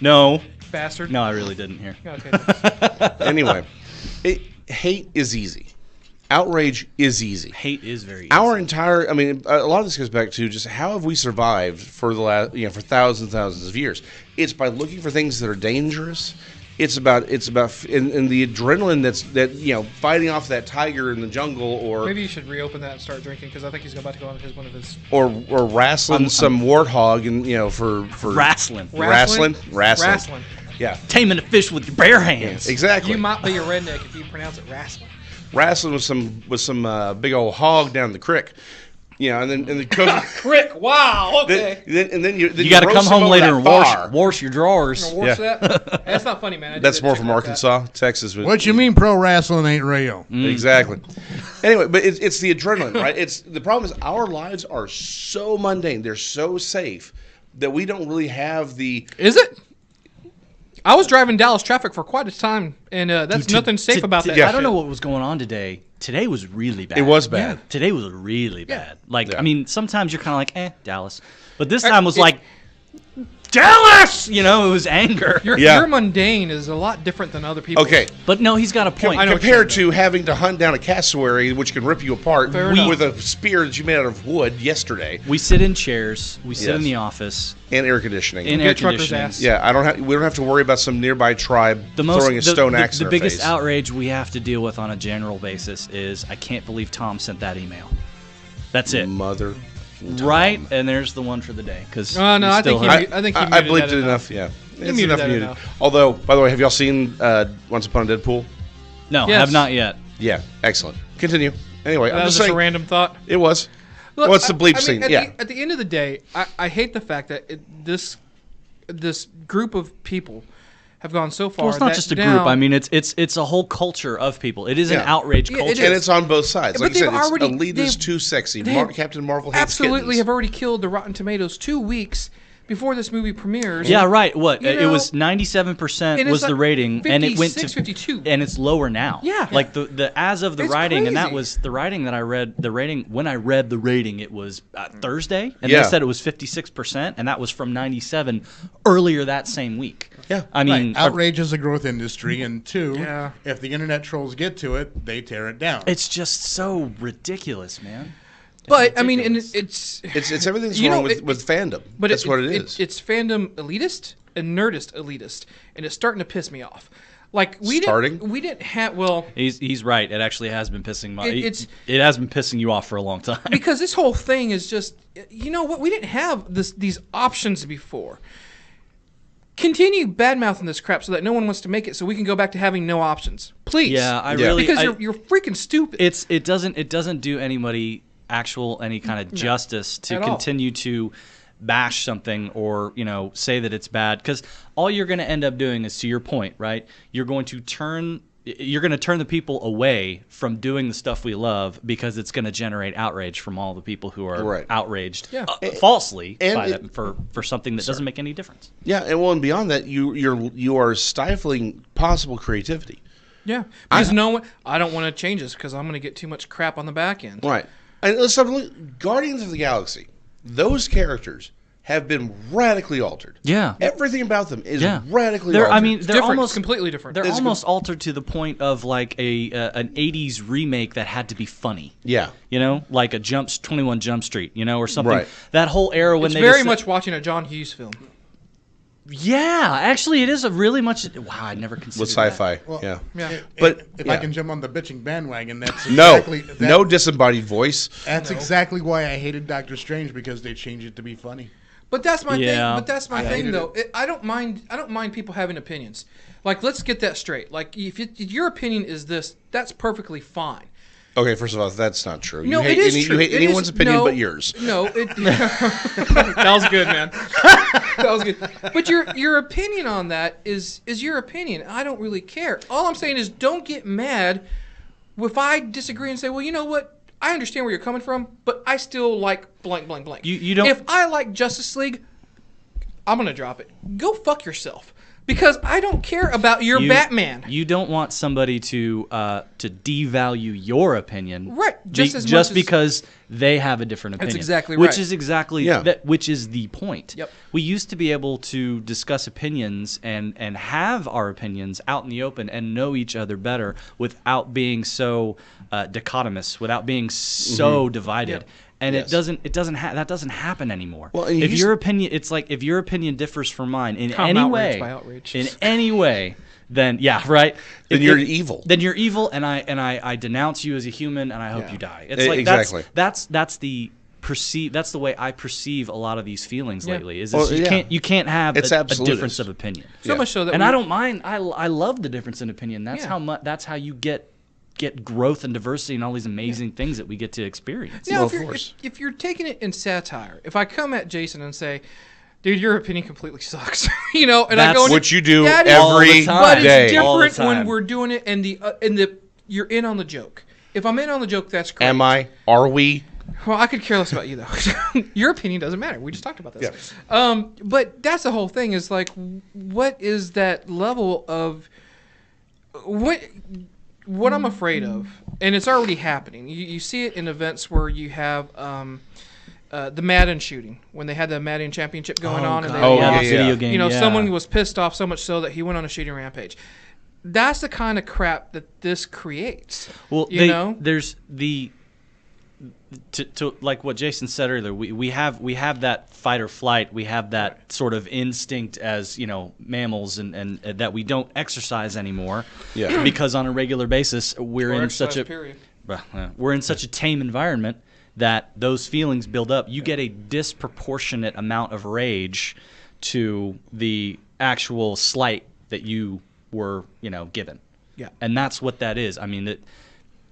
No. bastard? No, I really didn't hear. Okay. thanks. Anyway, hate is easy. Outrage is easy. Hate is very easy. Our entire, I mean, a lot of this goes back to just how have we survived for the last, for thousands and thousands of years. It's by looking for things that are dangerous. It's about in the adrenaline that fighting off that tiger in the jungle, or Maybe you should reopen that and start drinking because I think he's about to go on one of his. or wrestling some warthog and for Wrestling. Wrestling. Wrestling. Yeah, Taming a fish with your bare hands. exactly. You might be a redneck if you pronounce it wrestling. Wrestling with some big old hog down the creek. And then cook. Crick. Wow. Okay. then you You got to roast come them home over later that and fire. wash your drawers. Watch that. That's not funny, man. I did That's it. more Check from out Arkansas, Texas. What you mean pro wrestling ain't real? Exactly. Anyway, but it's the adrenaline, right? The problem is our lives are so mundane. They're so safe that we don't really have the. Is it? I was driving Dallas traffic for quite a time, and that's nothing safe about that. I don't know shit. what was going on today. Today was really bad. It was bad. Today was really bad. Like, Yeah. I mean, sometimes you're kind of like, Dallas. But this time was like, Dallas! You know, it was anger. Your mundane is a lot different than other people. Okay. But no, he's got a point. I know what Compared you're to having to hunt down a cassowary, which can rip you apart Fair enough. with a spear that you made out of wood yesterday, We sit in chairs. We sit Yes. in the office. and air conditioning. In air Get trucker's conditioning. ass. Yeah, we don't have to worry about some nearby tribe throwing a stone axe in the our biggest face. outrage we have to deal with on a general basis is I can't believe Tom sent that email. That's it. Mother. Right? And there's the one for the day. Because Oh, no, I think he I muted bleeped that it enough. enough. Yeah, it's muted enough that muted. enough. Although, by the way, have y'all seen Once Upon a Deadpool? No, Yes. have not yet. Yeah, excellent. Continue. Anyway, That I'm was just just a saying random thought. it was. Look, What's the bleep I mean, scene? At, Yeah. at the end of the day, I hate the fact that this group of people have gone so far. Well, it's not that just a now- group. I mean, it's a whole culture of people. It is an Yeah. outrage Yeah, it culture. is. And it's on both sides. But Like I said, they've already- Alita's they've- too sexy. they have Captain Marvel hates absolutely kittens. have already killed the Rotten Tomatoes 2 weeks before this movie premieres. Yeah, right. What? You It know, was 97% and it's was the like rating, and it went to 56, 52. and it's lower now. Yeah. like the as of the It's writing, and that crazy. was the writing that I read. The rating when I read the rating, it was Thursday, and Yeah. they said it was 56%, and that was from 97 earlier that same week. Yeah. I mean, Outrage is a growth industry, and two, Yeah. if the internet trolls get to it, they tear it down. it's just so ridiculous, man. But I mean, and ridiculous. it's everything's you wrong know, with fandom. But That's what it is. It's fandom elitist and nerdist elitist, and it's starting to piss me off. Like we Starting? didn't have well He's right. It actually has been pissing It has been pissing you off for a long time. because this whole thing is just you know what we didn't have these options before. Continue bad mouthing this crap so that no one wants to make it, so we can go back to having no options, please. Yeah, I Yeah. really because I- you're freaking stupid. it doesn't do anybody any kind of justice to at all. continue to bash something or say that it's bad, because all you're going to end up doing is, to your point, right, you're going to turn the people away from doing the stuff we love, because it's going to generate outrage from all the people who are Right. outraged Yeah. falsely And by it- them for something that doesn't make any difference. Yeah, and beyond that, you are stifling possible creativity. Yeah, because no one. I don't want to change this because I'm going to get too much crap on the back end. Right. And let's have a look. Guardians of the Galaxy. Those characters have been radically altered. Yeah. Everything about them is Yeah. radically They're- altered. I mean, It's they're different. It's almost completely different. They're It's almost altered to the point of like an 80s remake that had to be funny. yeah. Like a 21 Jump Street, or something. Right. That whole era when It's they very just- much watching a John Hughes film. Yeah, actually, it is a really much. Wow, I never considered With sci-fi. Well, yeah. Yeah. But if yeah. I can jump on the bitching bandwagon, that's No. exactly No disembodied voice. That's exactly why I hated Doctor Strange, because they changed it to be funny. But that's my Yeah. thing. But that's my I thing, hated though. I don't mind people having opinions. Like, let's get that straight. Like, if your opinion is this, that's perfectly fine. Okay, first of all, that's not true. No, you hate it is true. You hate It anyone's is- opinion no, but yours. No, that was good, man. That was good. But your opinion on that is your opinion. I don't really care. All I'm saying is, don't get mad if I disagree and say, well, you know what? I understand where you're coming from, but I still like blank, blank, blank. You don't- If I like Justice League, I'm gonna drop it. Go fuck yourself. Because I don't care about your Batman. You don't want somebody to devalue your opinion, Right, just as much as- because they have a different opinion. exactly Which right. is exactly Yeah. which is the point. Yep. We used to be able to discuss opinions and have our opinions out in the open and know each other better without being so dichotomous, without being so divided. Yep. And Yes. that doesn't happen anymore. Well, and if you your opinion, it's like if your opinion differs from mine in I'm any outraged way, by outrage. in any way, then yeah, right. Then you're evil. Then you're evil, and I denounce you as a human, and I hope you die. It's like Exactly. that's the perceive. That's the way I perceive a lot of these feelings lately. Is Well, yeah. you can't have It's a absolutist. difference of opinion. So much so that And we- I don't mind. I love the difference in opinion. That's Yeah. how much. That's how you get growth and diversity and all these amazing things that we get to experience. Now, Well, if of you're, course. if you're taking it in satire, if I come at Jason and say, dude, your opinion completely sucks, and I That's go into, What you do that is- every time. but day. it's All the different when time. we're doing it and you're in on the joke. If I'm in on the joke, that's great. Am I? Are we? Well, I could care less about you though. Your opinion doesn't matter. We just talked about this. Yeah. But that's the whole thing. Is like, what is that level of what I'm afraid of, and it's already happening. You see it in events where you have the Madden shooting when they had the Madden championship going on, and they video game. you know, someone was pissed off so much so that he went on a shooting rampage. That's the kind of crap that this creates. Well, you know, there's the to like what Jason said earlier. We have that fight or flight. We have that sort of instinct as, you know, mammals, and that we don't exercise anymore. Yeah. Because on a regular basis we're in such a tame environment that those feelings build up. You get a disproportionate amount of rage to the actual slight that you were, you know, given. Yeah. And that's what that is. I mean,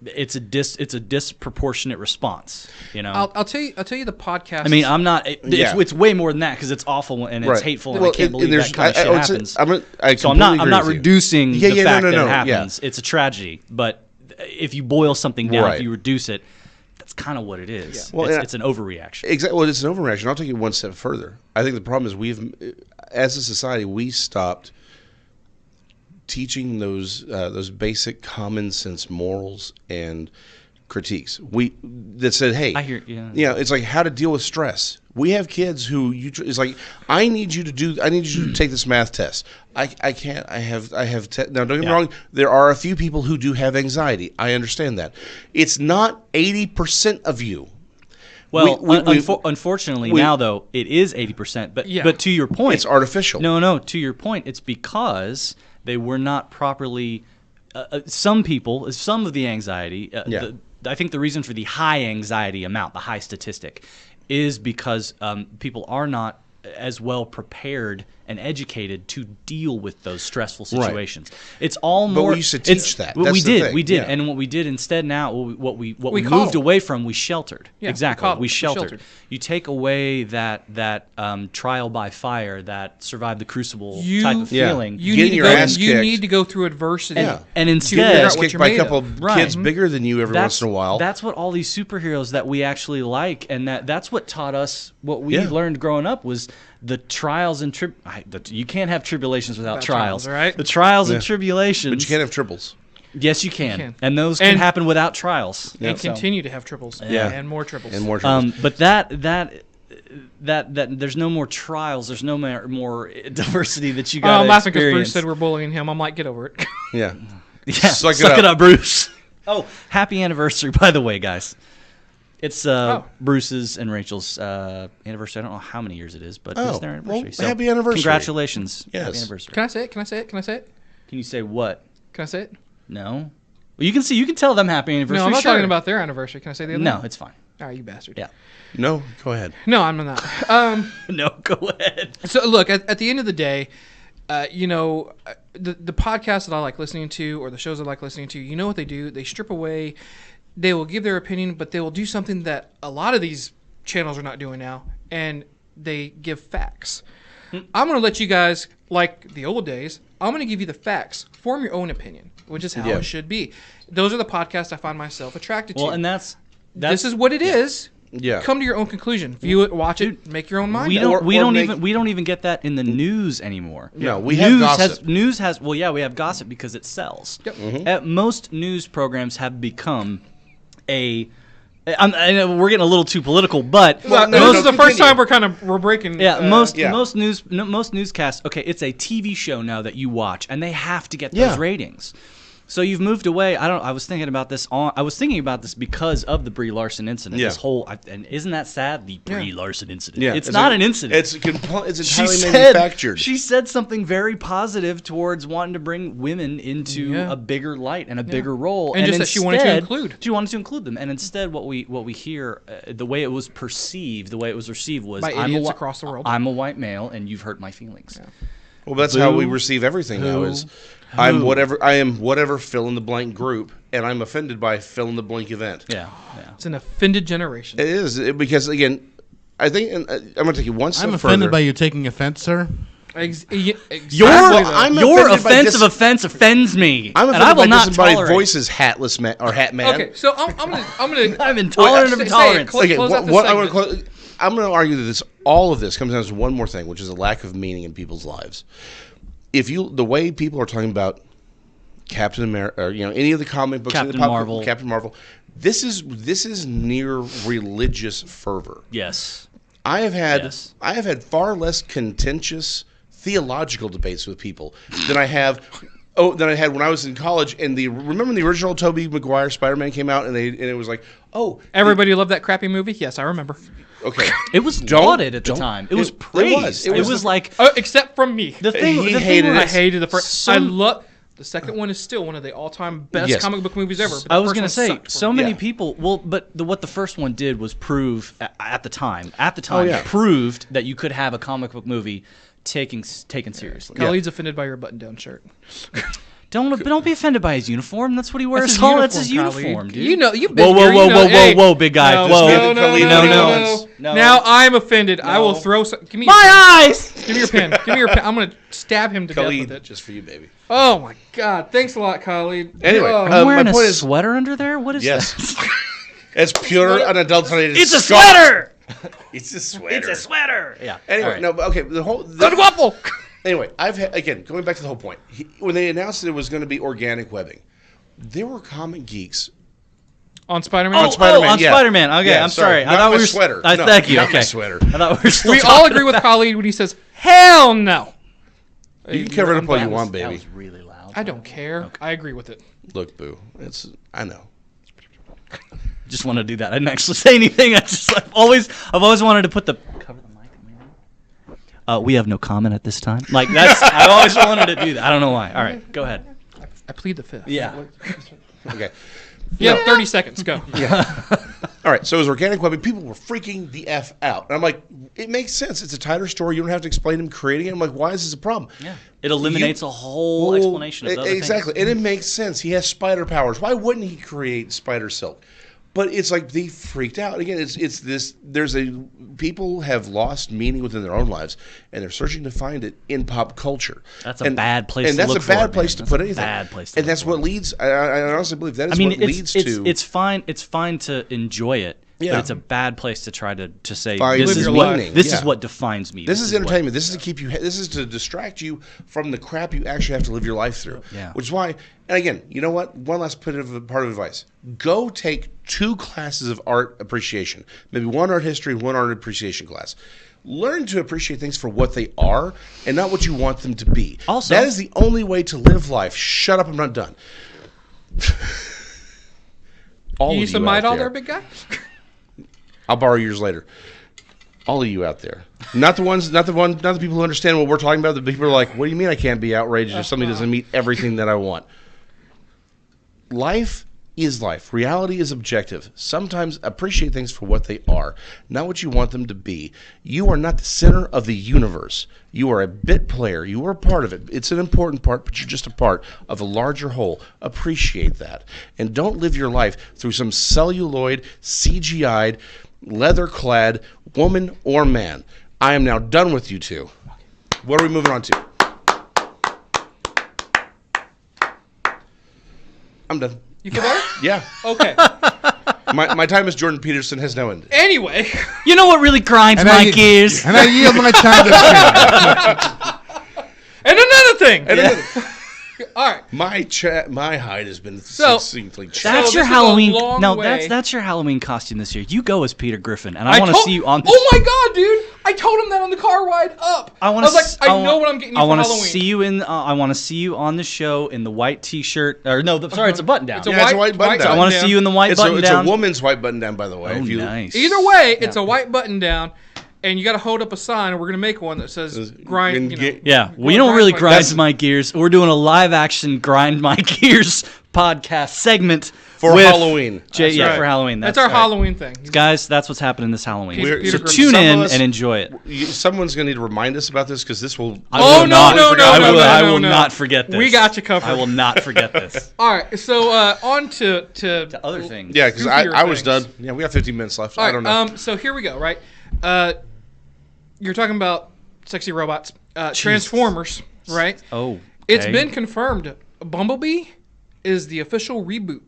it's a disproportionate response, you know. I'll tell you the podcast. I mean, I'm not. It's way more than that because it's awful and it's hateful, and I can't believe that kind of shit happens. So I'm not reducing the fact that it happens. It's a tragedy, but if you boil something down, if you reduce it, that's kind of what it is. Yeah. Well, it's an overreaction. Exactly. Well, it's an overreaction. I'll take it one step further. I think the problem is as a society, we stopped teaching those basic common sense morals and critiques. That said, hey, I hear, it's like how to deal with stress. We have kids who it's like, I need you to take this math test. I can't. Now, don't get me wrong. There are a few people who do have anxiety. I understand that. It's not 80% of you. Well, unfortunately now though it is 80%. But to your point, it's artificial. No. To your point, it's because they were not properly. Some of the anxiety. I think the reason for the high anxiety amount, the high statistic, is because people are not as well prepared and educated to deal with those stressful situations. Right. It's all more. But we used to teach that. Well, we did, and what we did instead now, what we moved away from, we sheltered. Yeah, exactly, we sheltered. You take away that trial by fire, that survive the crucible type of feeling. You need to go through adversity, and instead kicked by a couple of kids bigger than you every once in a while. That's what all these superheroes that we actually like, and that's what taught us what we learned growing up was the trials and you can't have tribulations without trials, right? The trials and tribulations. But you can't have tribbles. Yes, you can. And those can happen without trials. And continue to have tribbles. And more tribbles. And more tribbles. But that there's no more trials. There's no more diversity that you got to experience. I'm laughing because Bruce said we're bullying him. I'm like, get over it. Yeah. Suck it up, Bruce. Oh, happy anniversary, by the way, guys. It's Bruce's and Rachel's anniversary. I don't know how many years it is, but it's their anniversary. Well, so happy anniversary. Congratulations. Yes. Happy anniversary. Can I say it? Can I say it? Can I say it? Can you say what? Can I say it? No. Well, you can tell them happy anniversary. No, I'm not talking about their anniversary. Can I say the other No, one? it's fine. All right, you bastard. Yeah. No, go ahead. No, I'm not. No, go ahead. So, look, at the end of the day, the podcasts that I like listening to or the shows I like listening to, you know what they do? They strip away. They will give their opinion, but they will do something that a lot of these channels are not doing now, and they give facts. I'm going to let you guys, like the old days, I'm going to give you the facts. Form your own opinion, which is how it should be. Those are the podcasts I find myself attracted to. Well, and that's this is what it is. Yeah. Come to your own conclusion. View it, watch it, make your own mind. We don't even get that in the news anymore. No, we have gossip. We have gossip because it sells. Yep. Mm-hmm. Most news programs have become I know we're getting a little too political, but this is the first time we're breaking. Yeah, most newscasts. Okay, it's a TV show now that you watch, and they have to get those ratings. So you've moved away. I was thinking about this because of the Brie Larson incident. Yeah. This whole and isn't that sad? The Brie Larson incident. Yeah. It's not an incident. It's entirely manufactured. She said something very positive towards wanting to bring women into a bigger light and a bigger role, and just that she wanted to include. She wanted to include them, and instead, what we hear, the way it was perceived, the way it was received was, by idiots across the world. I'm a white male, and you've hurt my feelings. Yeah. Well, that's how we receive everything now. I am whatever fill in the blank group, and I'm offended by fill in the blank event. Yeah. It's an offended generation. It is because again, I think I'm going to take you one step further. I'm offended by you taking offense, sir. Exactly. Your I'm your offended by offensive offense offends me, I'm and I offended will by not disembodied tolerate. voices, hatless man or hat man. Okay, so I'm gonna I'm intolerant of Say it, intolerance. close Okay, out this what I'm going segment. to I'm going to argue that all of this comes down to one more thing, which is a lack of meaning in people's lives. The way people are talking about Captain America, or any of the comic books, Captain Marvel. Captain Marvel, this is near religious fervor. Yes. I have had Yes. far less contentious theological debates with people than I had when I was in college. And remember when the original Tobey Maguire Spider-Man came out, and it was like, Everybody loved that crappy movie. Yes, I remember. okay, It was lauded at the time. It was praised. It was like Except from me. the thing. He The hated thing it. I was, hated the first. some- I love the second one. Is still one of the all-time best Yes. comic book movies ever. But I the was first going one to say, sucked for so me. many Yeah. people. Well, but what the first one did was prove at the time, yeah. proved that you could have a comic book movie taken seriously. Khalid's offended by your button-down shirt. Don't be offended by his uniform. That's what he wears. his That's his uniform, uniform, Khalid. dude. You know, you've Whoa, been whoa, here, whoa, you know, whoa, hey, whoa, big guy. No, Whoa. no, no, Khalid no, what he no, wants. no. No. Now I'm offended. I will No. throw some. Give me My eyes. Give me your pen. Give me your pen. I'm gonna stab him to death with Khalid, it. just for you, baby. Oh my God! Thanks a lot, Khalid. Anyway, Oh. I'm wearing my a point is- sweater under there. What is Yes. that? It's pure, unadulterated. It's a scum. sweater. It's a sweater. It's a sweater. Yeah. Anyway, All right. no, but okay. Good waffle. Anyway, again going back to the whole point. When they announced that it was going to be organic webbing, there were comic geeks. On Spider-Man. Oh, Spider-Man, on yeah. Spider-Man. Okay, Yeah, I'm sorry. Not I thought my we were sweater. No, thank you. not Okay. my sweater. I thought we were still. We all talking agree with about- Khalid when he says, "Hell no." You can cover it up all you want, That baby. was really loud. I don't care. I agree with it. Look, boo. I know. Just want to do that. I didn't actually say anything. I've always wanted to put the cover the mic. Maybe. We have no comment at this time. Like I've always wanted to do that. I don't know why. All right, go ahead. I plead the fifth. Yeah. Okay. Yeah. 30 seconds. Go. All right, so it was organic webbing. People were freaking the F out. And I'm like, it makes sense. It's a tighter story. You don't have to explain him creating it. I'm like, why is this a problem? Yeah. It eliminates a whole explanation of the other exactly. things. And it makes sense. He has spider powers. Why wouldn't he create spider silk? But it's like they freaked out. Again, it's this. People have lost meaning within their own lives, and they're searching to find it in pop culture. That's a bad place and to that's look a bad for it, place man. to That's put a anything. bad place to and look that's for what it. leads. I honestly believe that is I mean, what leads to. it's fine. It's fine to enjoy it, Yeah. but it's a bad place to try to say Find this is your what meaning. this Yeah. is what defines me. This is what- entertainment. This is to keep you. This is to distract you from the crap you actually have to live your life through. Yeah. Which is why. And again, you know what? One last part of advice: go take 2 classes of art appreciation. Maybe one art history, one art appreciation class. Learn to appreciate things for what they are and not what you want them to be. Also- that is the only way to live life. Shut up! I'm not done. All You of need some out Midol there, big guy? I'll borrow yours later. All of you out there, not the people who understand what we're talking about. The people who are like, "What do you mean I can't be outraged if somebody doesn't meet everything that I want?" Life is life. Reality is objective. Sometimes appreciate things for what they are, not what you want them to be. You are not the center of the universe. You are a bit player. You are a part of it. It's an important part, but you're just a part of a larger whole. Appreciate that. And don't live your life through some celluloid, CGI'd, leather-clad woman or man. I am now done with you two. What are we moving on to? I'm done. You feel better? Yeah. Okay. My time as Jordan Peterson has now ended. Anyway. You know what really grinds my gears? And I yield my time to Sam. And another thing. All right. My hide has been So- succinctly That's chopped. So your this is a Halloween. long No, way. that's your Halloween costume this year. You go as Peter Griffin, and I want to see you on. The Oh my God, dude! I told him that on the car ride up. I want was like, I know what I'm getting you I for wanna Halloween. see you in. I want to see you on the show in the white T-shirt. Or no, sorry, it's a button down. It's a Yeah, it's a white button down. I want to see you in the white It's button a down. woman's white button down, by the way. Oh, If you, nice. Either way, it's a white button down, and you got to hold up a sign. And we're gonna make one that says "grind." and You know, get- Yeah, grind we don't really my grind gears. my gears. We're doing a live action grind my gears podcast segment For with Halloween. Jay, That's yeah, right. for Halloween. That's our Halloween thing. guys. That's what's happening this Halloween. Peter So Griffin. tune Some in of us- and enjoy it. Someone's going to need to remind us about this because this will. I Oh, will no, not, no, no, I no, will, no, I no, will no. not forget this. We got you covered. I will not forget this. All right, so on to Other things. Yeah, because goofier I was things. done. Yeah, we got 15 minutes left. All right, I don't know. so here we go. Right, you're talking about sexy robots. Transformers, right? Oh, It's okay. been confirmed. Bumblebee is the official reboot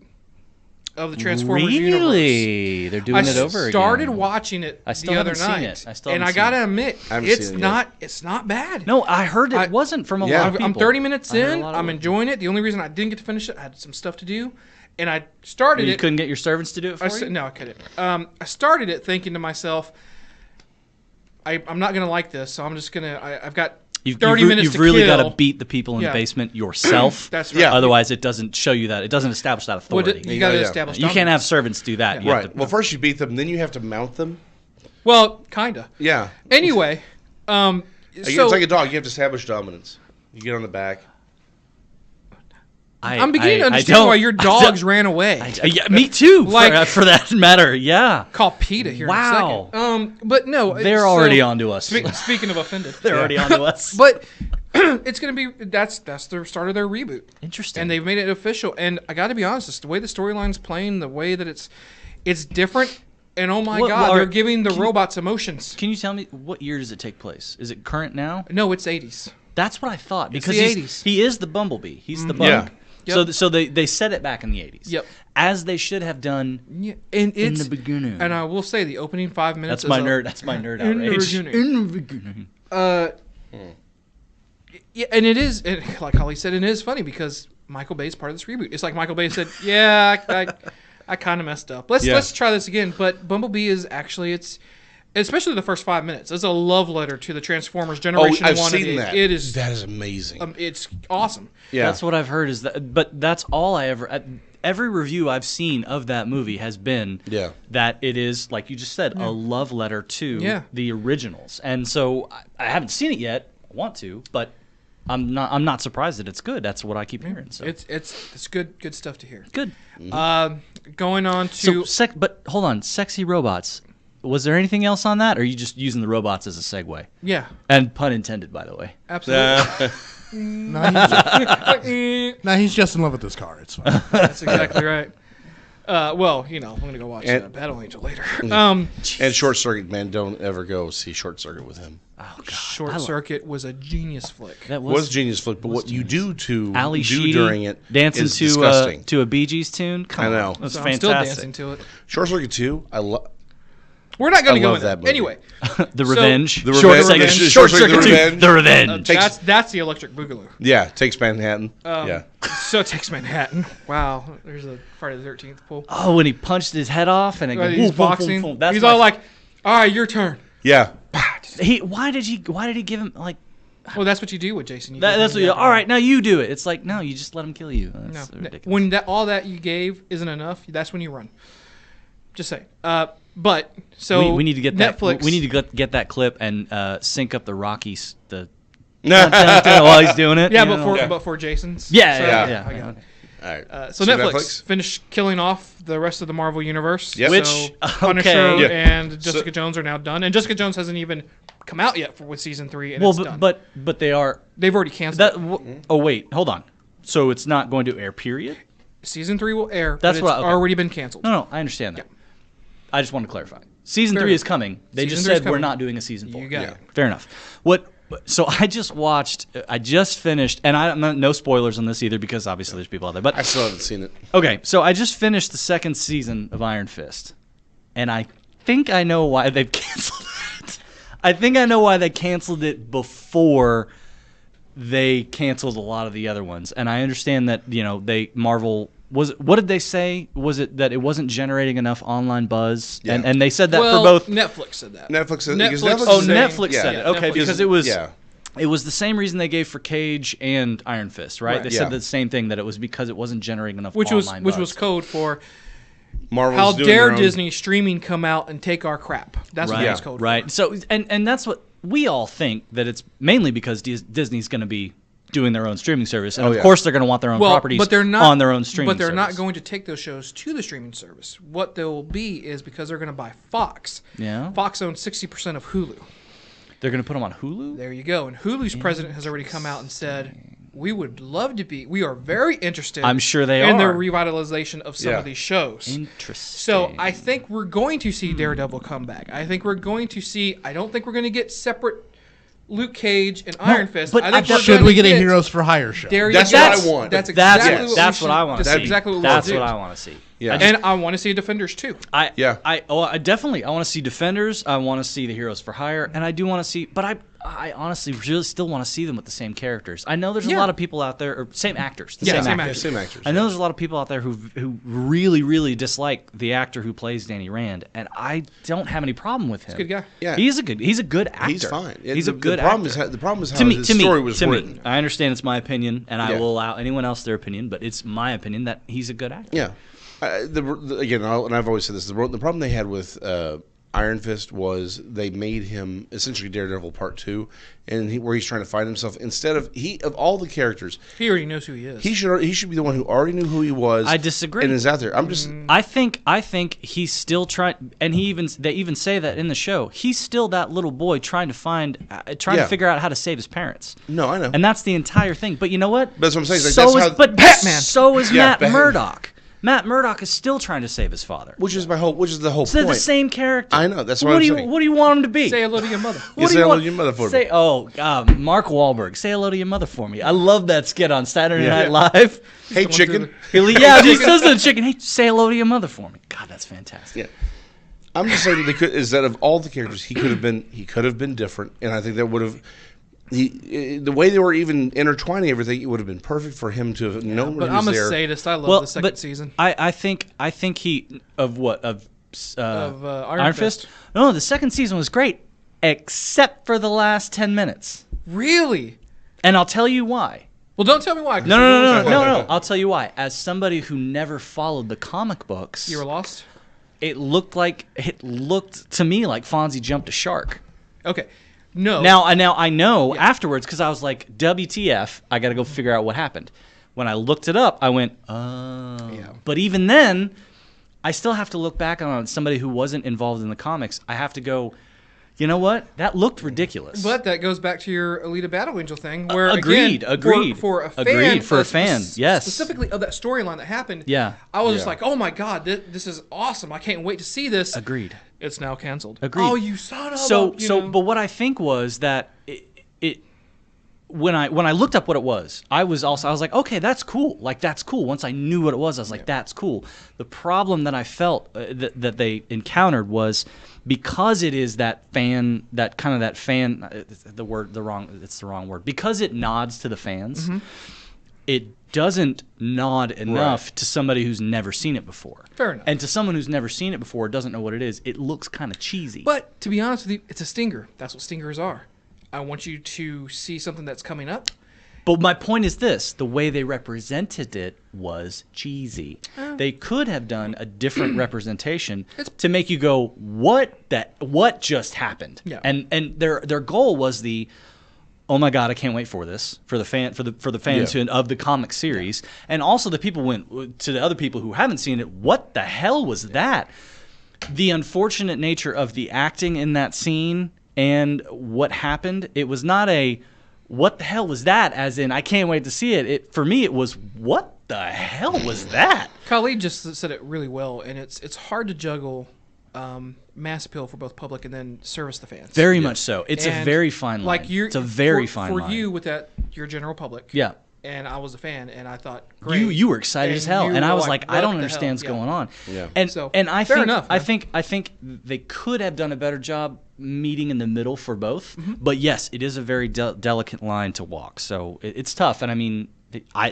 of the Transformers universe. Really? They're doing it over again. I started watching it I still the other haven't seen night, it. I still and I haven't seen gotta it. admit, I haven't it's seen it not. yet. It's not bad. No, I heard it wasn't from a lot of people. I'm 30 minutes I heard a in. lot of I'm it. enjoying it. The only reason I didn't get to finish it, I had some stuff to do, and I started You it. couldn't get your servants to do it for you? No, I couldn't. I started it thinking to myself, I'm not gonna like this, so I'm just gonna. I've got 30 minutes You've to really kill. got to beat the people in Yeah. the basement yourself. That's right. Yeah. Otherwise, it doesn't show you that. It doesn't establish that Well, authority. you got to Yeah. establish. You can't have dominance. servants do that. You have Right. to- Well, first you beat them, then you have to mount them. Well, kinda. Yeah. Anyway, It's like a dog. You have to establish dominance. You get on the back. I'm beginning to I understand don't- why your dogs ran away. Yeah, me too. Like- for that matter. Yeah. Call PETA here Wow. in a second. But no, They're already onto us. Speaking of offended, They're already onto us. but it's gonna be that's the start of their reboot. Interesting. And they've made it official. And I got to be honest, it's the way the storyline's playing, the way that it's different. And oh my What- God, what- they're giving the can- robots emotions. Can you tell me what year does it take place? Is it current now? No, it's 80s. That's what I thought because the he's- 80s. he is the Bumblebee. He's the bug. Yeah. Yep. So they set it back in the 80s. Yep. As they should have done. Yeah, and In it's the beginning. And I will say the opening 5 minutes. That's my is a- nerd. That's my nerd In the outrage. beginning. In the beginning. Yeah, and it is, like Holly said, it is funny because Michael Bay's part of this reboot. It's like Michael Bay said, "Yeah, I kind of messed up. Let's try this again." But Bumblebee is actually especially the first 5 minutes. It's a love letter to the Transformers Generation I've One. seen that. It is That is amazing. it's awesome. Yeah. That's what I've heard is that, but that's all I ever. Every review I've seen of that movie has been Yeah. that it is, like you just said, a love letter to Yeah. the originals. And so I haven't seen it yet. I want to, but I'm not surprised that it's good. That's what I keep hearing. So It's good stuff to hear. good. Going on to But hold on, sexy robots. Was there anything else on that, or are you just using the robots as a segue? yeah, And pun intended, by the way. absolutely. No, he's just in love with this car. It's fine. That's exactly right. Well, I'm gonna go watch And- Battle Angel later. And Short Circuit, man, don't ever go see Short Circuit with him. Oh God, Short Circuit was a genius flick. That Was genius flick, but what you do to Ali do Sheedy during it dancing is to disgusting. a Bee Gees tune. Come I know. on. That's So I'm fantastic. still dancing to it. Short Circuit 2, I love. We're not going I to go love into that that. movie. Anyway, The So- Revenge. The Short Revenge. Circuit. Short Circuit, The two. Revenge. The Revenge. that's the Electric Boogaloo. Yeah, takes Manhattan. yeah. So it takes Manhattan. Wow, there's a Friday the 13th pull. Oh, when he punched his head off and it goes, He's boom, boom, boxing. boom, boom. That's He's my- all like, "All right, your turn." Yeah. Why did he give him like Well, that's what you do with Jason. You that, give that's him what the you, all right, now you do it. It's like, no, you just let him kill you. No, That's ridiculous. when all that you gave isn't enough, that's when you run. Just say. But so we need to get Netflix. that. We need to get that clip and sync up the Rockies. While he's doing it. Yeah, you know? but for Jason's. Yeah, So, yeah. I got it. All right. So Netflix finished killing off the rest of the Marvel universe. Yep. Which, So Punisher okay. Yeah. and Jessica Jones are now done, and Jessica Jones hasn't even come out yet with season 3, and Well, it's done. but they are They've already canceled. that. It. Oh wait, hold on. So it's not going to air. Period. Season 3 will air. That's but what it's okay. already been canceled. No, I understand that. I just want to clarify. Season Fair 3 enough. is coming. They Season just 3 is said we're coming. not doing a season 4. You got Yeah. it. Fair enough. So I just watched. I just finished, and I'm not, no spoilers on this either because obviously there's people out there. But I still haven't seen it. okay, so I just finished the second season of Iron Fist, and I think I know why they've canceled it. I think I know why they canceled it before they canceled a lot of the other ones, and I understand that Marvel was. What did they say? Was it that it wasn't generating enough online buzz? Yeah. And they said that Well, for both. Netflix said that. Netflix. Oh, is saying- Netflix yeah. said it. Okay, Netflix- because it was. Yeah. It was the same reason they gave for Cage and Iron Fist, right? Right. They Yeah. said the same thing, that it was because it wasn't generating enough Which was online was buzz. code for Marvel's how doing dare their own- Disney streaming come out and take our crap. That's what right, it was code right. for. So and that's what we all think, that it's mainly because Disney's going to be doing their own streaming service, and Oh, of yeah. course they're going to want their own properties but they're not on their own streaming But they're not service. going to take those shows to the streaming service. What they will be is because they're going to buy Fox. Yeah. Fox owns 60% of Hulu. They're going to put them on Hulu. There you go. And Hulu's president has already come out and said, we would love to be, we are very interested I'm sure they in the are. revitalization of some Yeah. of these shows. Interesting. So I think we're going to see Daredevil come back. I think we're going to see, I don't think we're going to get separate Luke Cage and Iron Fist. but I think we're Should gonna we get a Heroes for Hire show? There you That's go. what I want. That's exactly That's what that's what I want to see. That's exactly what That's we'll what do. I want to see. Yeah. And I want to see Defenders too. I Yeah. definitely I want to see Defenders. I want to see the Heroes for Hire, and I do want to see. But I honestly really still want to see them with the same characters. I know there's a lot of people out there, or same actors, the Yeah, same same actors. Same actors. I know there's a lot of people out there who really dislike the actor who plays Danny Rand, and I don't have any problem with him. Good guy. Yeah. He's a good actor. He's fine. He's the, a good the problem actor. Is the problem is how to me, his to story me, was to written. me, I understand it's my opinion, and I Yeah. will allow anyone else their opinion, but it's my opinion that he's a good actor. Yeah. Again, and I've always said this, the problem they had with Iron Fist was they made him essentially Daredevil Part 2, and where he's trying to find himself. Instead of all the characters, He already knows who he is. he should be the one who already knew who he was. I disagree. And is out there. I'm just I think he's still trying, and they even say that in the show. He's still that little boy trying to Yeah. figure out how to save his parents. no, I know. And that's the entire thing. But you know what? That's what I'm saying. Like, So that's is, how but Batman. so is Yeah, Matt Batman. Murdock. Matt Murdock is still trying to save his father. which is the whole So they're point. the same character. I know, that's what what I'm do you saying. What do you want him to be? Say hello to your mother. What say do you hello want? to your mother for me. Say, Mark Wahlberg. Say hello to your mother for me. I love that skit on Saturday Yeah. Night Live. Hey, chicken. Yeah, he says to the chicken, "Hey, say hello to your mother for me." God, that's fantastic. Yeah. I'm just saying that of all the characters, he could have been different, and I think that would have. The way they were even intertwining everything, it would have been perfect for him to have known But he was I'm a there. sadist. I love the second season. I think he of Iron Fist? No, the second season was great, except for the last 10 minutes, Really? and I'll tell you why. Well, don't tell me why. 'cause No, you no, know no, no, what's no, no. I'll tell you why. As somebody who never followed the comic books, You were lost? it looked to me like Fonzie jumped a shark. Okay. No. Now I know afterwards, because I was like, WTF, I got to go figure out what happened. When I looked it up, I went, oh. Yeah. But even then, I still have to look back on somebody who wasn't involved in the comics. I have to go, you know what? That looked ridiculous. But that goes back to your Alita Battle Angel thing, where Agreed, again, agreed. for a fan, Agreed, for a fan, yes. specifically of that storyline that happened. Yeah. I was just Yeah. like, oh my god, this is awesome! I can't wait to see this. Agreed. It's now canceled. Agreed. Oh, you son of a. But what I think was that when I looked up what it was, I was like, okay, that's cool. Like, that's cool. Once I knew what it was, I was like, that's cool. The problem that I felt that they encountered was because it is the wrong word. Because it nods to the fans, it doesn't nod enough to somebody who's never seen it before. Fair enough. And to someone who's never seen it before, doesn't know what it is, it looks kind of cheesy. But to be honest with you, it's a stinger. That's what stingers are. I want you to see something that's coming up. But my point is this: the way they represented it was cheesy. They could have done a different representation to make you go, "What just happened?" Yeah. And their goal was oh my god, I can't wait for this for the fans of the comic series, and also the people went to the other people who haven't seen it. What the hell was that? The unfortunate nature of the acting in that scene and what happened. It was not a what the hell was that? As in, I can't wait to see it. For me, it was what the hell was that? Khalid just said it really well, and it's hard to juggle mass appeal for both public and then service the fans. Very much so. It's a And very fine line. Like it's a very fine line. For you, with that, your general public. Yeah. And I was a fan, and I thought, great. You were excited as hell, you and I were was like, I what don't the understand what's hell? going on. Yeah. And So, I fair think enough, I man. think they could have done a better job meeting in the middle for both. Mm-hmm. But yes, it is a very delicate line to walk. So it's tough. And I mean, I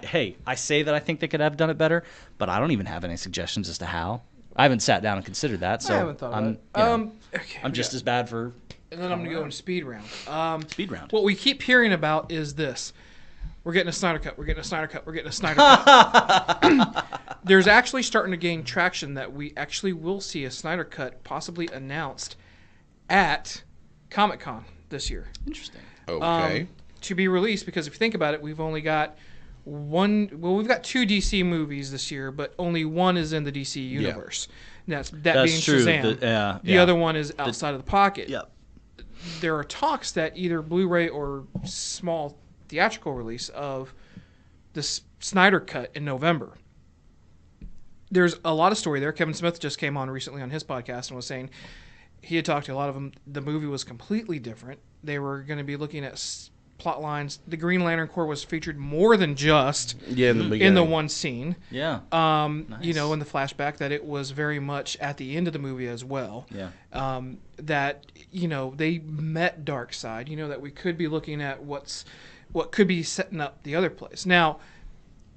say that I think they could have done it better, but I don't even have any suggestions as to how. I haven't sat down and considered that. So I haven't thought I'm, about it. you know, Okay, I'm just as bad for And then I'm going to go into speed round. speed round. What we keep hearing about is this. We're getting a Snyder Cut. We're getting a Snyder Cut. We're getting a Snyder Cut. There's actually starting to gain traction that we actually will see a Snyder Cut possibly announced at Comic-Con this year. Interesting. Okay. To be released, because if you think about it, we've only got we've got 2 DC movies this year, but only one is in the DC universe. And that's being true. Shazam. The other one is outside of the pocket. Yep. There are talks that either Blu-ray or small theatrical release of this Snyder Cut in November. There's a lot of story there. Kevin Smith just came on recently on his podcast and was saying he had talked to a lot of them. The movie was completely different. they were going to be looking at plot lines. The Green Lantern Corps was featured more than just in the beginning. in the one scene. Yeah. You know, in the flashback, that it was very much at the end of the movie as well. Yeah. That, you know, they met Darkseid. You know, that we could be looking at what could be setting up the other place. Now,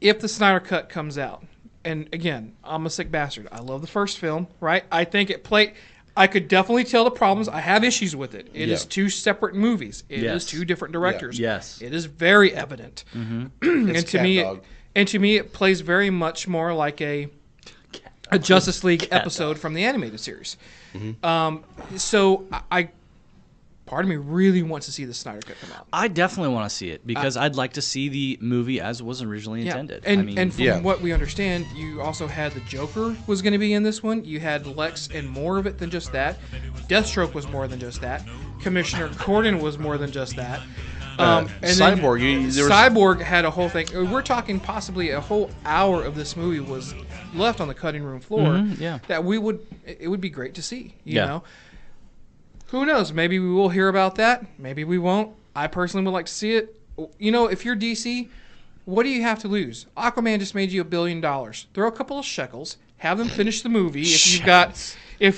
if the Snyder Cut comes out, and again, I'm a sick bastard. I love the first film, right? I think it played... I could definitely tell the problems. I have issues with it. It is two separate movies. It is two different directors. Yes. It is very evident. and to me, it plays very much more like a Justice League episode from the animated series. So part of me really wants to see the Snyder Cut come out. I definitely want to see it because I'd like to see the movie as was originally intended. And from what we understand, you also had the Joker was going to be in this one. You had Lex and more of it than just that. Deathstroke was more than just that. Commissioner Gordon was more than just that. And Cyborg. Cyborg had a whole thing. We're talking possibly a whole hour of this movie was left on the cutting room floor. That it would be great to see. You know. Who knows? Maybe we will hear about that. Maybe we won't. I personally would like to see it. You know, if you're DC, what do you have to lose? Aquaman just made you $1 billion. Throw a couple of shekels. Have them finish the movie. If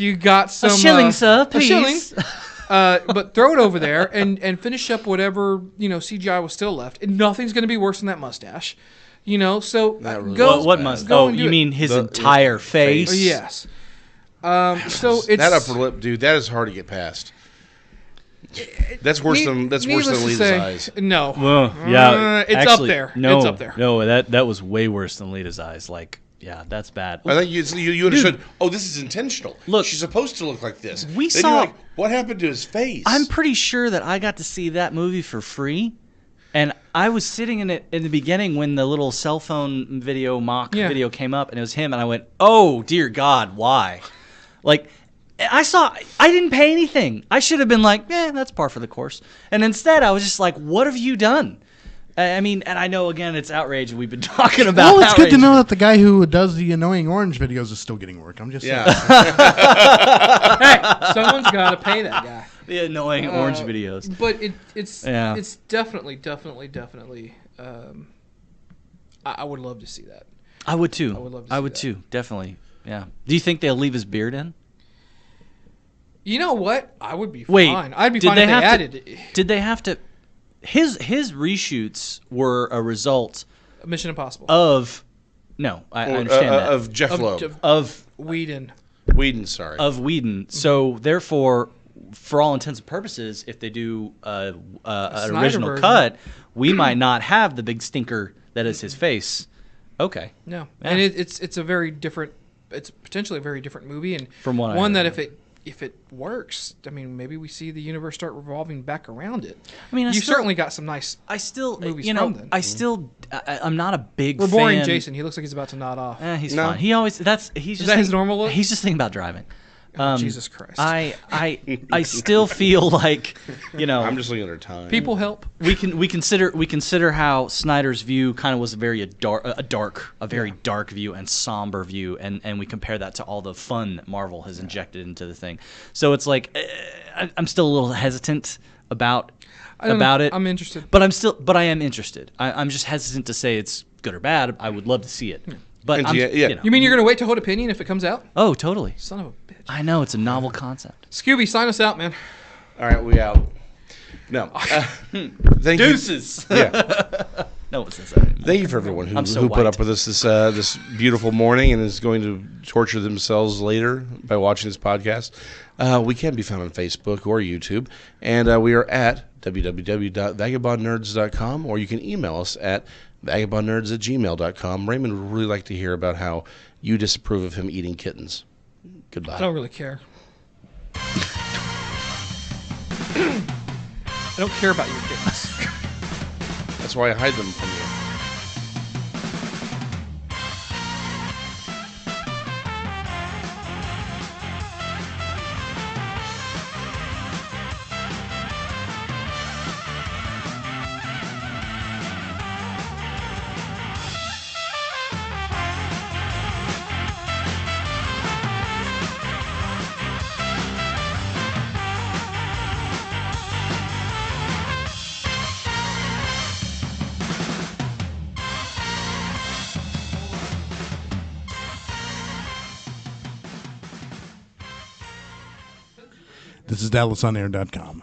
you got some a shilling, sir, please. A shilling. But throw it over there and finish up whatever CGI was still left. And nothing's going to be worse than that mustache. You know, so go. What mustache? Oh, you mean his entire face? Yes. So it's that upper lip, dude. That is hard to get past. That's worse than Alita's eyes. No. Well, yeah, it's actually, up there. No, it's up there. No, that was way worse than Alita's eyes. Like, yeah, that's bad. I think you understood. Oh, this is intentional. Look, she's supposed to look like this. We then saw. You're like, what happened to his face? I'm pretty sure that I got to see that movie for free. And I was sitting in it in the beginning when the little cell phone video video came up, and it was him, and I went, "Oh dear God, why?" Like, I didn't pay anything. I should have been like, that's par for the course. And instead, I was just like, what have you done? I mean, and I know, again, it's outrage. We've been talking about Well, it's good to know that the guy who does the annoying orange videos is still getting work. I'm just saying. Hey, someone's got to pay that guy. The annoying orange videos. But it's definitely. I would love to see that. I would too. I would love to see I would that. too, definitely. Yeah. Do you think they'll leave his beard in? You know what? I would be Wait, fine. I'd be fine if they added it. Did they have to? His reshoots were a result Mission Impossible. of. No, I understand that. Of Jeff Loeb. Of Whedon. Sorry. Of Whedon. So therefore, for all intents and purposes, if they do an original version. cut, we might not have the big stinker that is his face. Okay. No, Yeah. and it's a very different. It's potentially a very different movie, and From what I one heard, that if it works, I mean, maybe we see the universe start revolving back around it. I mean, you certainly got some nice. I still, movies from from then. I'm not a big We're fan. boring Jason. He looks like he's about to nod off. He's No. fine. He always he's just that his normal look? He's just thinking about driving. Jesus Christ. I still feel like, I'm just looking at her time. People help. we consider how Snyder's view kind of was very dark view and somber view, and we compare that to all the fun that Marvel has injected into the thing. So it's like I'm still a little hesitant about it. I'm interested. But I am interested. I'm just hesitant to say it's good or bad. I would love to see it. But And yeah. You mean you're going to wait to hold opinion if it comes out? Oh, totally. Son of a bitch. I know it's a novel concept. Scooby, sign us out, man. All right, we out. No. Thank Deuces. you. Yeah. No one says that anymore. Thank you for everyone who, I'm so who put white. up with us this beautiful morning and is going to torture themselves later by watching this podcast. We can be found on Facebook or YouTube, and we are at www.vagabondnerds.com, or you can email us at vagabondnerds@gmail.com. Raymond would really like to hear about how you disapprove of him eating kittens. Goodbye. I don't really care. I don't care about your kittens. That's why I hide them from you. This is DallasOnAir.com.